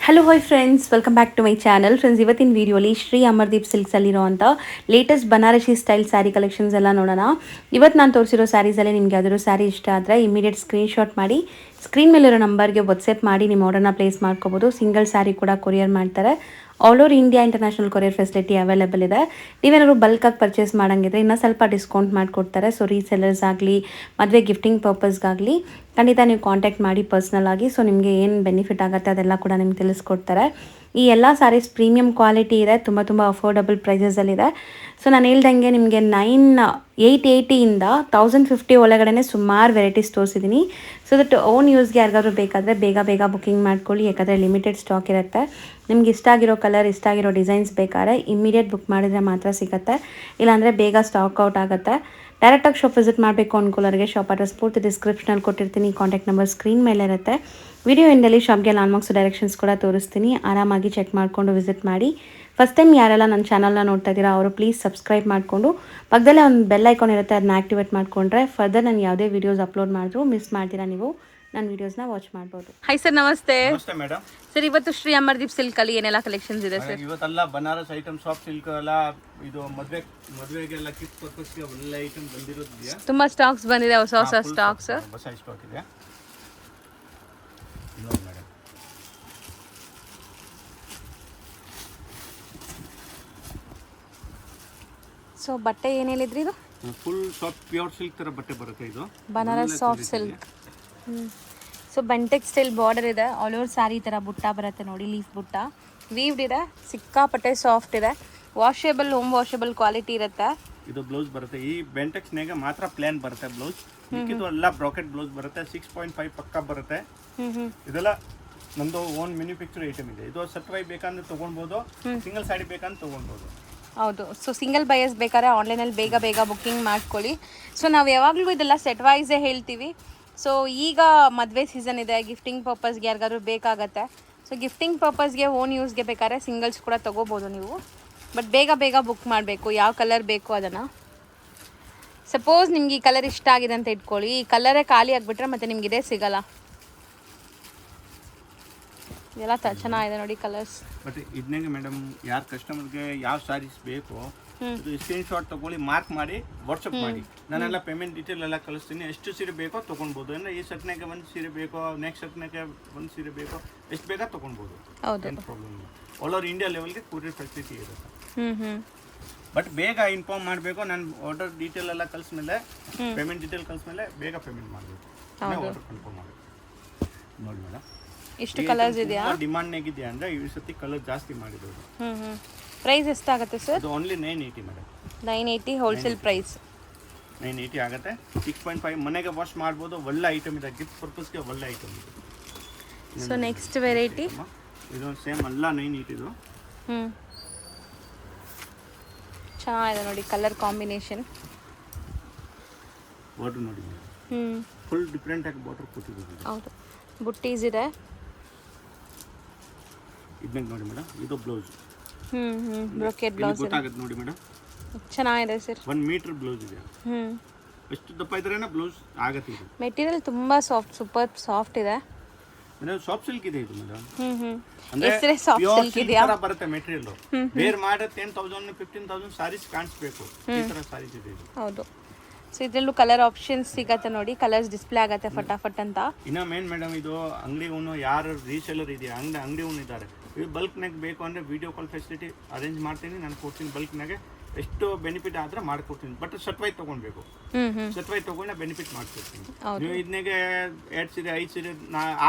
Hello hi friends, welcome back to my channel. Friends, ಇವತ್ತಿನ ವಿಡಿಯೋಲಿ ಶ್ರೀ ಅಮರ್ದೀಪ್ ಸಿಲ್ಕ್ಸಲ್ಲಿರೋಂಥ latest Banarasi style sari collections ಎಲ್ಲ ನೋಡೋಣ. ಇವತ್ತು ನಾನು ತೋರಿಸಿರೋ ಸ್ಯಾರೀಸಲ್ಲಿ ನಿಮಗೆ ಯಾವ್ದಾದ್ರು ಸ್ಯಾರಿ ಇಷ್ಟ ಆದರೆ ಇಮಿಡಿಯೇಟ್ ಸ್ಕ್ರೀನ್ಶಾಟ್ ಮಾಡಿ ಸ್ಕ್ರೀನ್ ಮೇಲಿರೋ ನಂಬರ್ಗೆ ವಾಟ್ಸಪ್ ಮಾಡಿ ನಿಮ್ಮ ಆರ್ಡರ್ನ ಪ್ಲೇಸ್ ಮಾಡ್ಕೋಬೋದು. ಸಿಂಗಲ್ ಸ್ಯಾರಿ ಕೂಡ ಕೊರಿಯರ್ ಮಾಡ್ತಾರೆ. All over India international courier facility available ಇದೆ. ನೀವೇನಾದ್ರು ಬಲ್ಕಾಗಿ ಪರ್ಚೇಸ್ ಮಾಡೋಂಗಿದ್ರೆ ಇನ್ನೂ ಸ್ವಲ್ಪ ಡಿಸ್ಕೌಂಟ್ ಮಾಡಿಕೊಡ್ತಾರೆ. ಸೊ ರೀಸೆಲ್ಲರ್ಸ್ ಆಗಲಿ, ಮದುವೆ ಗಿಫ್ಟಿಂಗ್ ಪರ್ಪಸ್ಗಾಗಲಿ ಖಂಡಿತ ನೀವು ಕಾಂಟ್ಯಾಕ್ಟ್ ಮಾಡಿ ಪರ್ಸ್ನಲ್ ಆಗಿ. ಸೊ ನಿಮಗೆ ಏನು ಬೆನಿಫಿಟ್ ಆಗುತ್ತೆ ಅದೆಲ್ಲ ಕೂಡ ನಿಮ್ಗೆ ತಿಳಿಸ್ಕೊಡ್ತಾರೆ. ಈ ಎಲ್ಲ ಸ್ಯಾರೀಸ್ ಪ್ರೀಮಿಯಂ ಕ್ವಾಲಿಟಿ ಇದೆ, ತುಂಬ ಅಫೋರ್ಡಬಲ್ ಪ್ರೈಸಸಲ್ಲಿದೆ. ಸೊ ನಾನು ಹೇಳ್ದಂಗೆ ನಿಮಗೆ 880ಇಂದ 1050 ಒಳಗಡೆ ಸುಮಾರು ವೆರೈಟೀಸ್ ತೋರಿಸಿದ್ದೀನಿ. ಸೊ ದಟ್ ಓನ್ ಯೂಸ್ಗೆ ಯಾರಿಗಾದ್ರು ಬೇಕಾದರೆ ಬೇಗ ಬುಕ್ಕಿಂಗ್ ಮಾಡ್ಕೊಳ್ಳಿ, ಯಾಕಂದರೆ ಲಿಮಿಟೆಡ್ ಸ್ಟಾಕ್ ಇರುತ್ತೆ. ನಿಮ್ಗೆ ಇಷ್ಟ ಆಗಿರೋ ಕಲರ್, ಇಷ್ಟ ಆಗಿರೋ ಡಿಸೈನ್ಸ್ ಬೇಕಾದ್ರೆ ಇಮಿಡಿಯೇಟ್ ಬುಕ್ ಮಾಡಿದರೆ ಮಾತ್ರ ಸಿಗುತ್ತೆ, ಇಲ್ಲಾಂದರೆ ಬೇಗ ಸ್ಟಾಕ್ ಔಟ್ ಆಗುತ್ತೆ. ಡೈರೆಕ್ಟಾಗಿ ಶಾಪ್ ವಿಸಿಟ್ ಮಾಡಬೇಕು ಅನ್ಕೊಳ್ಳೋರಿಗೆ ಶಾಪ್ ಅಡ್ರೆಸ್ ಪೂರ್ತಿ ಡಿಸ್ಕ್ರಿಪ್ಷನಲ್ಲಿ ಕೊಟ್ಟಿರ್ತೀನಿ. ಕಾಂಟ್ಯಾಕ್ಟ್ ನಂಬರ್ ಸ್ಕ್ರೀನ್ ಮೇಲೆ ಇರುತ್ತೆ. ವಿಡಿಯೋ ಎಂಡಲ್ಲಿ ಶಾಪ್ಗೆ ಲ್ಯಾಂಡ್ಮಾರ್ಕ್ಸ್ ಡೈರೆಕ್ಷನ್ಸ್ ಕೂಡ ತೋರಿಸ್ತೀನಿ. ಆರಾಮಾಗಿ ಚೆಕ್ ಮಾಡಿಕೊಂಡು ವಿಸಿಟ್ ಮಾಡಿ. ಫಸ್ಟ್ ಟೈಮ್ ಯಾರೆಲ್ಲ ನನ್ನ ಚಾನಲ್ನ ನೋಡ್ತಾ ಇದ್ದೀರಾ ಅವರು ಪ್ಲೀಸ್ ಸಬ್ಸ್ಕ್ರೈಬ್ ಮಾಡಿಕೊಂಡು ಪಕ್ಕದಲ್ಲೇ ಒಂದು ಬೆಲ್ ಐಕಾನ್ ಇರುತ್ತೆ, ಅದನ್ನ ಆ್ಯಕ್ಟಿವೇಟ್ ಮಾಡಿಕೊಂಡ್ರೆ ಫರ್ದರ್ ನಾನು ಯಾವುದೇ ವೀಡಿಯೋಸ್ ಅಪ್ಲೋಡ್ ಮಾಡಿದ್ರು ಮಿಸ್ ಮಾಡ್ತೀರಾ ನೀವು ನನ್ನ ವೀಡಿಯೋಸ್ನ ವಾಚ್ ಮಾಡ್ಬೋದು. ಹಾಯ್ ಸರ್, ನಮಸ್ತೆ. ನಮಸ್ತೆ ಮೇಡಮ್. ಸರ್, ಇವತ್ತು ಶ್ರೀ ಅಮರ್ದೀಪ್ ಸಿಲ್ಕ್ ಅಲ್ಲಿ ಏನೆಲ್ಲ ಕಲೆಕ್ಷನ್ಸ್ ಇದೆ ಸರ್? ಇವತ್ತೆಲ್ಲ ಬನಾರಸ್ ಐಟಮ್, ಸಾಫ್ಟ್ ಸಿಲ್ಕ್ ಎಲ್ಲ, ಇದು ಮದುವೆಗೆಲ್ಲ ಗಿಫ್ಟ್ ಪರ್ಪಸ್ಗೆ ಒಳ್ಳೆ ಐಟಮ್ ಬಂದಿರೋದಿದೆಯಾ? ತುಂಬಾ ಸ್ಟಾಕ್ಸ್ ಬಂದಿದೆ, ಹೊಸ ಸ್ಟಾಕ್ಸ್. ಹೊಸ ಸ್ಟಾಕ್ ಇದೆ ನೋಡಿ ಮೇಡಮ್. ಸೊ ಬಟ್ಟೆ ಏನು ಹೇಳಿದ್ರಿ? ಇದು ಫುಲ್ ಸಾಫ್ಟ್ ಪ್ಯೂರ್ ಸಿಲ್ಕ್ ತರ ಬಟ್ಟೆ ಬರುತ್ತೆ. ಇದು ಬನಾರಸ್ ಸಾಫ್ಟ್ ಸಿಲ್ಕ್. ಸೊ ಬಂಟೆಕ್ ಸ್ಟೈಲ್ ಬಾರ್ಡರ್ ಇದೆ, ಆಲ್ ಓವರ್ ಸ್ಯಾರಿ ಥರ ಬುಟ್ಟ ಬರುತ್ತೆ ನೋಡಿ, ಲೀಫ್ ಬುಟ್ಟ ವೀವ್ಡ್ ಇದೆ, ಸಿಕ್ಕಾಪಟ್ಟೆ ಸಾಫ್ಟ್ ಇದೆ, ವಾಷೇಬಲ್, ಹೋಮ್ ವಾಷೇಬಲ್ ಕ್ವಾಲಿಟಿ ಇರುತ್ತೆ. ಇದು ಬ್ಲೌಸ್ ಬರುತ್ತೆ, ಈ ಬೆಂಟೆಕ್ಸ್ ನೇಗೆ ಮಾತ್ರ ಪ್ಲೇನ್ ಬರುತ್ತೆ ಬ್ಲೌಸ್. ಇದು ಎಲ್ಲ ಬ್ರಾಕೆಟ್ ಬ್ಲೌಸ್ ಬರುತ್ತೆ, 6.5 ಪಕ್ಕ ಬರುತ್ತೆ. ಇದೆಲ್ಲ ನಮ್ದು ಓನ್ ಮ್ಯಾನುಫ್ಯಾಕ್ಚರ್ ಐಟಮ್ ಇದೆ. ಇದು ಸೆಟ್ ಬೇಕಂದ್ರೆ ತೊಗೊಳ್ಬೋದು, ಸಿಂಗಲ್ ಸ್ಯಾರಿ ಬೇಕಂದ್ರೆ ತೊಗೊಳ್ಬೋದು. ಹೌದು. ಸೊ ಸಿಂಗಲ್ ಬಯರ್ಸ್ ಬೇಕಾದ್ರೆ ಆನ್ಲೈನಲ್ಲಿ ಬೇಗ ಬುಕ್ಕಿಂಗ್ ಮಾಡ್ಕೊಳ್ಳಿ. ಸೊ ನಾವು ಯಾವಾಗಲೂ ಇದೆಲ್ಲ ಸೆಟ್ ವೈಸೇ ಹೇಳ್ತೀವಿ. ಸೊ ಈಗ ಮದುವೆ ಸೀಸನ್ ಇದೆ, ಗಿಫ್ಟಿಂಗ್ ಪರ್ಪಸ್ಗೆ ಯಾರಿಗಾದ್ರು ಬೇಕಾಗತ್ತೆ. ಸೊ ಗಿಫ್ಟಿಂಗ್ ಪರ್ಪಸ್ಗೆ, ಓನ್ ಯೂಸ್ಗೆ ಬೇಕಾದ್ರೆ ಸಿಂಗಲ್ಸ್ ಕೂಡ ತೊಗೋಬೋದು ನೀವು. ಬಟ್ ಬೇಗ ಬುಕ್ ಮಾಡಬೇಕು, ಯಾವ ಕಲರ್ ಬೇಕು ಅದನ್ನು. ಸಪೋಸ್ ನಿಮ್ಗೆ ಈ ಕಲರ್ ಇಷ್ಟ ಆಗಿದೆ ಅಂತ ಇಟ್ಕೊಳ್ಳಿ, ಈ ಕಲರೇ ಖಾಲಿ ಆಗಿಬಿಟ್ರೆ ಮತ್ತೆ ನಿಮ್ಗೆ ಇದೇ ಸಿಗಲ್ಲ. ಇದೆಲ್ಲ ಚೆನ್ನಾಗಿದೆ ನೋಡಿ ಕಲರ್ಸ್. ಬಟ್ ಇದನ್ನೇ ಮೇಡಮ್, ಯಾರು ಕಸ್ಟಮರ್ಗೆ ಯಾವ ಸ್ಯಾರೀಸ್ ಬೇಕು ಸ್ಕ್ರೀನ್ ಶಾಟ್ ತಗೊಳ್ಳಿ, ಮಾರ್ಕ್ ಮಾಡಿ ವಾಟ್ಸಪ್ ಮಾಡಿ. ನಾನೆಲ್ಲ ಪೇಮೆಂಟ್ ಡೀಟೇಲ್ ಎಲ್ಲ ಕಳಿಸ್ತೀನಿ. ಎಷ್ಟು ಸೀರೆ ಬೇಕೋ ತೊಗೊಳ್ಬೋದು. ಅಂದರೆ ಈ ಸೆಟ್ನಾಗೆ ಒಂದು ಸೀರೆ ಬೇಕೋ, ನೆಕ್ಸ್ಟ್ ಸೆಟ್ನಾಗೆ ಒಂದು ಸೀರೆ ಬೇಕೋ, ಎಷ್ಟು ಬೇಗ ತೊಗೊಳ್ಬೋದು, ಏನು ಪ್ರಾಬ್ಲಮ್ ಇಲ್ಲ. ಆಲ್ ಓವರ್ ಇಂಡಿಯಾ ಲೆವೆಲ್ಗೆ ಕೊರಿಯರ್ ಫೆಸಿಲಿಟಿ ಇರುತ್ತೆ. ಬಟ್ ಬೇಗ ಇನ್ಫಾರ್ಮ್ ಮಾಡಬೇಕು. ನಾನು ಆರ್ಡರ್ ಡೀಟೇಲ್ ಎಲ್ಲ ಕಳಿಸ್ಮೇಲೆ, ಪೇಮೆಂಟ್ ಡೀಟೇಲ್ ಕಳಿಸ್ಮೇಲೆ ಬೇಗ ಪೇಮೆಂಟ್ ಮಾಡಬೇಕು, ಆರ್ಡರ್ ಕನ್ಫರ್ಮ್ ಮಾಡಬೇಕು. ನೋಡಿ ಮೇಡಮ್, ಎಷ್ಟು ಕಲರ್ಸ್ ಇದೆಯಾ? ಡಿಮಾಂಡ್ ಆಗಿದೆಯಾ ಅಂದರೆ ಈ ಸತಿ ಕಲರ್ ಜಾಸ್ತಿ ಮಾಡಿರೋದು. ಪ್ರೈಸ್ ಎಷ್ಟಾಗುತ್ತೆ ಸರ್? ಅದು ಓನ್ಲಿ 980 ಮೇಡಮ್. 980 wholesale price. 980 ಆಗುತ್ತೆ. 6.5 ಮನೆಗೆ ವಾಶ್ ಮಾಡ್ಬೋದು. ಒಳ್ಳೆ ಐಟಮ್ ಇದೆ, ಗಿಫ್ಟ್ ಪರ್ಪಸ್ಗೆ ಒಳ್ಳೆ ಐಟಮ್ ಇದೆ. ಸೊ ನೆಕ್ಸ್ಟ್ ವೆರೈಟಿ ಇದು ಸೇಮ್ ಅಲ್ಲ, 980 ಇದು. ಚೆನ್ನಾಗಿದೆ ನೋಡಿ ಕಲರ್ ಕಾಂಬಿನೇಷನ್. ಬಾರ್ಡರ್ ನೋಡಿ, ಫುಲ್ ಡಿಫ್ರೆಂಟ್ ಆಗಿ ಬಾರ್ಡರ್ ಕೊಟ್ಟಿದ್ದೀವಿ. ಹೌದು, ಬುಟ್ಟೀಸ್ ಇದೆ. ಇದನ್ನ ನೋಡಿ ಮೇಡಮ್, ಇದು ಬ್ಲೌಸ್. ಬ್ರೊಕೆಟ್ ಬ್ಲೌಸ್ ಗೊತ್ತಾಗುತ್ತೆ ನೋಡಿ ಮೇಡಮ್, ಚೆನ್ನಾಗಿದೆ ಸರ್. 1 ಮೀಟರ್ ಬ್ಲೌಸ್ ಇದೆ. ಎಷ್ಟು ದಪ್ಪ ಇದ್ರೇನ ಬ್ಲೌಸ್ ಆಗುತ್ತೆ. ಇದು ಮೆಟೀರಿಯಲ್ ತುಂಬಾ ಸಾಫ್ಟ್, ಸೂಪರ್ ಸಾಫ್ಟ್ ಇದೆ. ಮೇಡಮ್ ಸಾಫ್ಟ್ ಸಿಲ್ಕ್ ಇದೆ ಇದು ಮೇಡಮ್. ಅಂದ್ರೆ ಸಾಫ್ಟ್ ಸಿಲ್ಕ್ ಇದೆಯಾ? ಬರುತ್ತೆ ಮೆಟೀರಿಯಲ್. ಬೇರೆ ಮಾಡಿದ್ರೆ 10,000 15,000 ಸಾರೀಸ್ ಕಾಣಿಸ್ಬೇಕು, ಈ ತರ ಸಾರೀಸ್ ಇದೆ ಇದು. ಹೌದು. ಸೊ ಇದರಲ್ಲೂ ಕಲರ್ ಆಪ್ಷನ್ಸ್ ಸಿಗತ್ತೆ ನೋಡಿ, ಕಲರ್ಸ್ ಡಿಸ್ಪ್ಲೇ ಆಗತ್ತೆ ಫಟಾಫಟ್ ಅಂತ. ಇನ್ನ ಮೇನ್ ಮೇಡಮ್, ಇದು ಅಂಗಡಿ ಉಣ್ಣು ಯಾರು ರೀಸೇಲರ್ ಇದೆಯಾ, ಅಂಗಡಿ ಉಣ್ಣು ಇದ್ದಾರೆ, ಇದು ಬಲ್ಕ್ನಾಗ ಬೇಕು ಅಂದರೆ ವಿಡಿಯೋ ಕಾಲ್ ಫೆಸಿಲಿಟಿ ಅರೇಂಜ್ ಮಾಡ್ತೀನಿ, ನಾನು ಕೊಡ್ತೀನಿ. ಬಲ್ಕ್ನಾಗೆ ಎಷ್ಟು ಬೆನಿಫಿಟ್ ಆದ್ರೆ ಮಾಡ್ಕೊಡ್ತೀನಿ. ಬಟ್ ಸೆಟ್ವೈ ತೊಗೊಳ್ಬೇಕು, ಸೆಟ್ವೈ ತೊಗೊಂಡು ಬೆನಿಫಿಟ್ ಮಾಡ್ಕೊಡ್ತೀನಿ. ನೀವು ಇದನ್ನೆಗೆ 2 ಸೀರೆ 5 ಸೀರೆ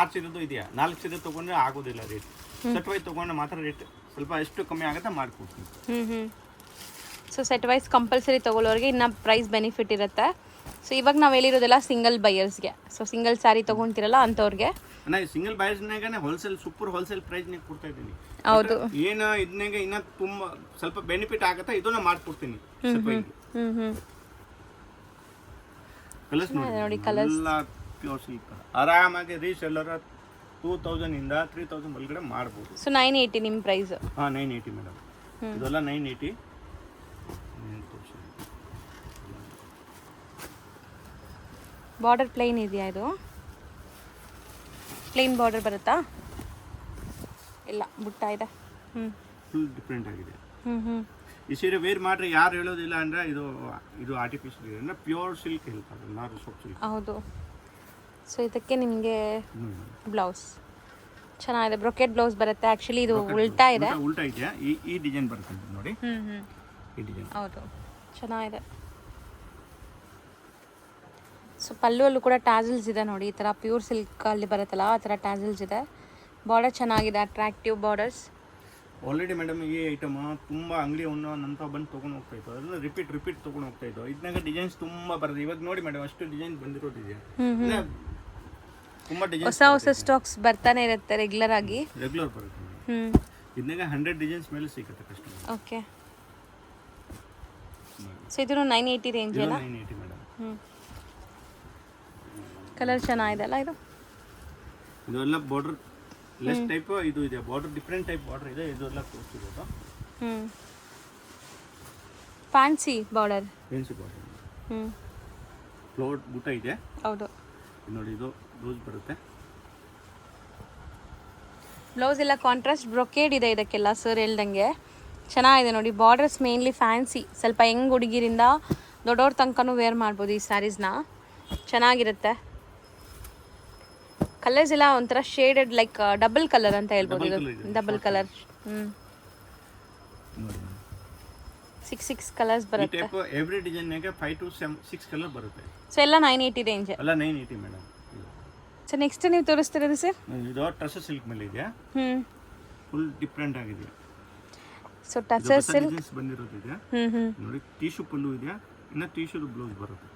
6 ಸೀರೆದು ಇದೆಯಾ, 4 ಸೀರೆ ತೊಗೊಂಡ್ರೆ ಆಗೋದಿಲ್ಲ ರೇಟ್. ಸೆಟ್ವೈ ತೊಗೊಂಡ್ರೆ ಮಾತ್ರ ರೇಟ್ ಸ್ವಲ್ಪ ಎಷ್ಟು ಕಮ್ಮಿ ಆಗುತ್ತೆ ಮಾಡ್ಕೊಡ್ತೀನಿ. ಸೊ ಸೆಟ್ ವೈಸ್ ಕಂಪಲ್ಸರಿ ತೊಗೊಳ್ಳೋರಿಗೆ ಇನ್ನು ಪ್ರೈಸ್ ಬೆನಿಫಿಟ್ ಇರುತ್ತೆ. ಸೊ ಇವಾಗ ನಾವು ಹೇಳಿರೋದೆಲ್ಲ ಸಿಂಗಲ್ ಬಯರ್ಸ್ಗೆ. ಸೊ ಸಿಂಗಲ್ ಸ್ಯಾರಿ ತೊಗೊಳ್ತಿರಲ್ಲ ಅಂಥವ್ರಿಗೆ ನಾನು ಸಿಂಗಲ್ ಬಯರ್ಸ್ನಾಗನೇ ಹೋಲ್ಸೇಲ್, ಸೂಪರ್ ಹೋಲ್ಸೇಲ್ ಪ್ರೈಸ್ನಾಗ ಕೊಡ್ತಾ ಇದ್ದೀನಿ. ಹೌದು. ಏನು ಇದನ್ನಾಗ ಇನ್ನೂ ತುಂಬ ಸ್ವಲ್ಪ ಬೆನಿಫಿಟ್ ಆಗುತ್ತೆ, ಇದನ್ನ ಮಾಡ್ಕೊಡ್ತೀನಿ. ಕಲರ್ಸ್ ನೋಡಿ, ಕಲರ್ಸ್ ಪ್ಯೂರ್ ಸಿಲ್ಕ್, ಆರಾಮಾಗಿ ರೀಸೆಲ್ಲರ್ 2000 ಇಂದ 3000 ಒಳಗಡೆ ಮಾಡ್ಬೋದು. ಸೊ 980 ನಿಮ್ಮ ಪ್ರೈಸ್? ಹಾಂ 980 ಮೇಡಮ್, ಇದೆಲ್ಲ 980. ಬಾರ್ಡರ್ ಪ್ಲೈನ್ ಇದೆಯಾ? ಇದು ಪ್ಲೇನ್ ಬಾರ್ಡರ್ ಬರುತ್ತಾ? ಇಲ್ಲ ಬುಟ್ಟ ಇದೆ. ಫುಲ್ ಡಿಫ್ರೆಂಟ್ ಆಗಿದೆ. ಹ್ಞೂ ಈ ಸೀರೆ ವೇರ್ ಮಾಡ್ರೆ ಯಾರು ಹೇಳೋದಿಲ್ಲ ಅಂದರೆ ಇದು ಆರ್ಟಿಫಿಷಿಯಲ್ ಇದೆ ಅಂದರೆ ಪ್ಯೂರ್ ಸಿಲ್ಕ್ ಹೇಳ್ತಾರೆ, ನಾರು ಸಾಫ್ಟ್ ಸಿಲ್ಕ್. ಹೌದು. ಸೊ ಇದಕ್ಕೆ ನಿಮಗೆ ಬ್ಲೌಸ್ ಚೆನ್ನಾಗಿದೆ, ಬ್ರೊಕೆಟ್ ಬ್ಲೌಸ್ ಬರುತ್ತೆ. ಆ್ಯಕ್ಚುಲಿ ಇದು ಉಲ್ಟಾ ಇದೆ. ಉಲ್ಟಾ ಇದೆಯಾ, ಈ ಡಿಸೈನ್ ಬರುತ್ತೆ ನೋಡಿ. ಈ ಡಿಸೈನ್ ಹೌದು ಚೆನ್ನಾಗಿದೆ. ಸೊ ಪಲ್ಲು ಅಲ್ಲೂ ಕೂಡ ಟ್ಯಾಸಲ್ಸ್ ಇದೆ ನೋಡಿ, ಈ ಥರ ಪ್ಯೂರ್ ಸಿಲ್ಕಲ್ಲಿ ಬರುತ್ತಲ್ಲ ಆ ಥರ ಟ್ಯಾಸಲ್ಸ್ ಇದೆ. ಬಾರ್ಡರ್ ಚೆನ್ನಾಗಿದೆ, ಅಟ್ರಾಕ್ಟಿವ್ ಬಾರ್ಡರ್ಸ್. ಆಲ್ರೆಡಿ ಮೇಡಮ್ ಈ ಐಟಮ್ ತುಂಬ ಅಂಗಡಿ ನಂತರ ಬಂದು ತೊಗೊಂಡು ಹೋಗ್ತಾ ಇತ್ತು, ಅದೆಲ್ಲ ರಿಪೀಟ್ ತೊಗೊಂಡು ಹೋಗ್ತಾ ಇತ್ತು. ಇದನ್ನಾಗ ಡಿಸೈನ್ಸ್ ತುಂಬ ಬರುತ್ತೆ. ಇವಾಗ ನೋಡಿ ಮೇಡಮ್ ಅಷ್ಟು ಡಿಸೈನ್ ಬಂದಿರೋದಿದೆ, ತುಂಬ ಡಿಸೈನ್ ಹೊಸ ಸ್ಟಾಕ್ಸ್ ಬರ್ತಾನೆ ಇರುತ್ತೆ ರೆಗ್ಯುಲರ್ ಆಗಿ. ರೆಗ್ಯುಲರ್ ಬರುತ್ತೆ. ಇದನ್ನಾಗ 100 ಡಿಸೈನ್ಸ್ ಮೇಲೆ ಸಿಗುತ್ತೆ ಕಸ್ಟಮರ್. ಓಕೆ. ಸೊ ಇದು 980 ರೇಂಜ್ ಅಲ್ಲ? 980 ಮೇಡಮ್. ಕಲರ್ ಚೆನ್ನಾಗಿದೆ ಅಲ್ಲ ಇದು? ಇದೆಲ್ಲ ಬಾರ್ಡರ್ ಲೆಸ್ ಟೈಪ್ ಇದು ಇದೆ, ಬಾರ್ಡರ್ ಡಿಫ್ರೆಂಟ್ ಟೈಪ್ ಬಾರ್ಡರ್ ಇದೆ. ಇದೆಲ್ಲ ತೋರಿಸ್ತಿರೋದು fancy border. Fancy border. Float ಬುಟ್ಟ ಇದೆ. ಹೌದು ನೋಡಿ, ಇದು ಬ್ಲೌಸ್ ಬರುತ್ತೆ. ಬ್ಲೌಸ್ ಎಲ್ಲ ಕಾಂಟ್ರಾಸ್ಟ್ ಬ್ರೊಕೇಡ್ ಇದೆ ಇದಕ್ಕೆಲ್ಲ ಸರ್ ಹೇಳ್ದಂಗೆ. ಚೆನ್ನಾಗಿದೆ ನೋಡಿ. ಬಾರ್ಡರ್ಸ್ ಮೇನ್ಲಿ ಫ್ಯಾನ್ಸಿ, ಸ್ವಲ್ಪ ಯಂಗ್ ಹುಡುಗಿರಿಂದ ದೊಡ್ಡವ್ರ ತನಕನೂ ವೇರ್ ಮಾಡ್ಬೋದು ಈ ಸ್ಯಾರೀಸ್ನ. ಚೆನ್ನಾಗಿರುತ್ತೆ. ಕಲರ್ಸ್ ಎಲ್ಲ ಒಂಥರ ಶೇಡೆಡ್ ಲೈಕ್ ಡಬಲ್ ಕಲರ್ ಅಂತ ಹೇಳ್ಬೋದು. ಇದು ಡಬಲ್ ಕಲರ್. 6 ಕಲರ್ಸ್ ಬರುತ್ತೆ. ಎವ್ರಿ ಡಿಸೈನ್ ನಾಗ 5 to 6 ಕಲರ್ ಬರುತ್ತೆ. ಸೊ ಎಲ್ಲ 980 ರೇಂಜ್ ಎಲ್ಲ 980 ಮೇಡಮ್. ಸೊ ನೆಕ್ಸ್ಟ್ ನೀವು ತೋರಿಸ್ತಿರೋದು ಸರ್? ಇದು ಟಸರ್ ಸಿಲ್ಕ್ ಮೇಲೆ ಇದೆ. ಫುಲ್ ಡಿಫ್ರೆಂಟ್ ಆಗಿದೆ. ಸೊ ಟಸರ್ ಸಿಲ್ಕ್ ಬಂದಿರೋದಿದೆ ನೋಡಿ. ಟಿಶ್ಯೂ ಪಲ್ಲು ಇದೆ, ಇನ್ನ ಟಿಶ್ಯೂ ಬ್ಲೌಸ್ ಬರುತ್ತೆ.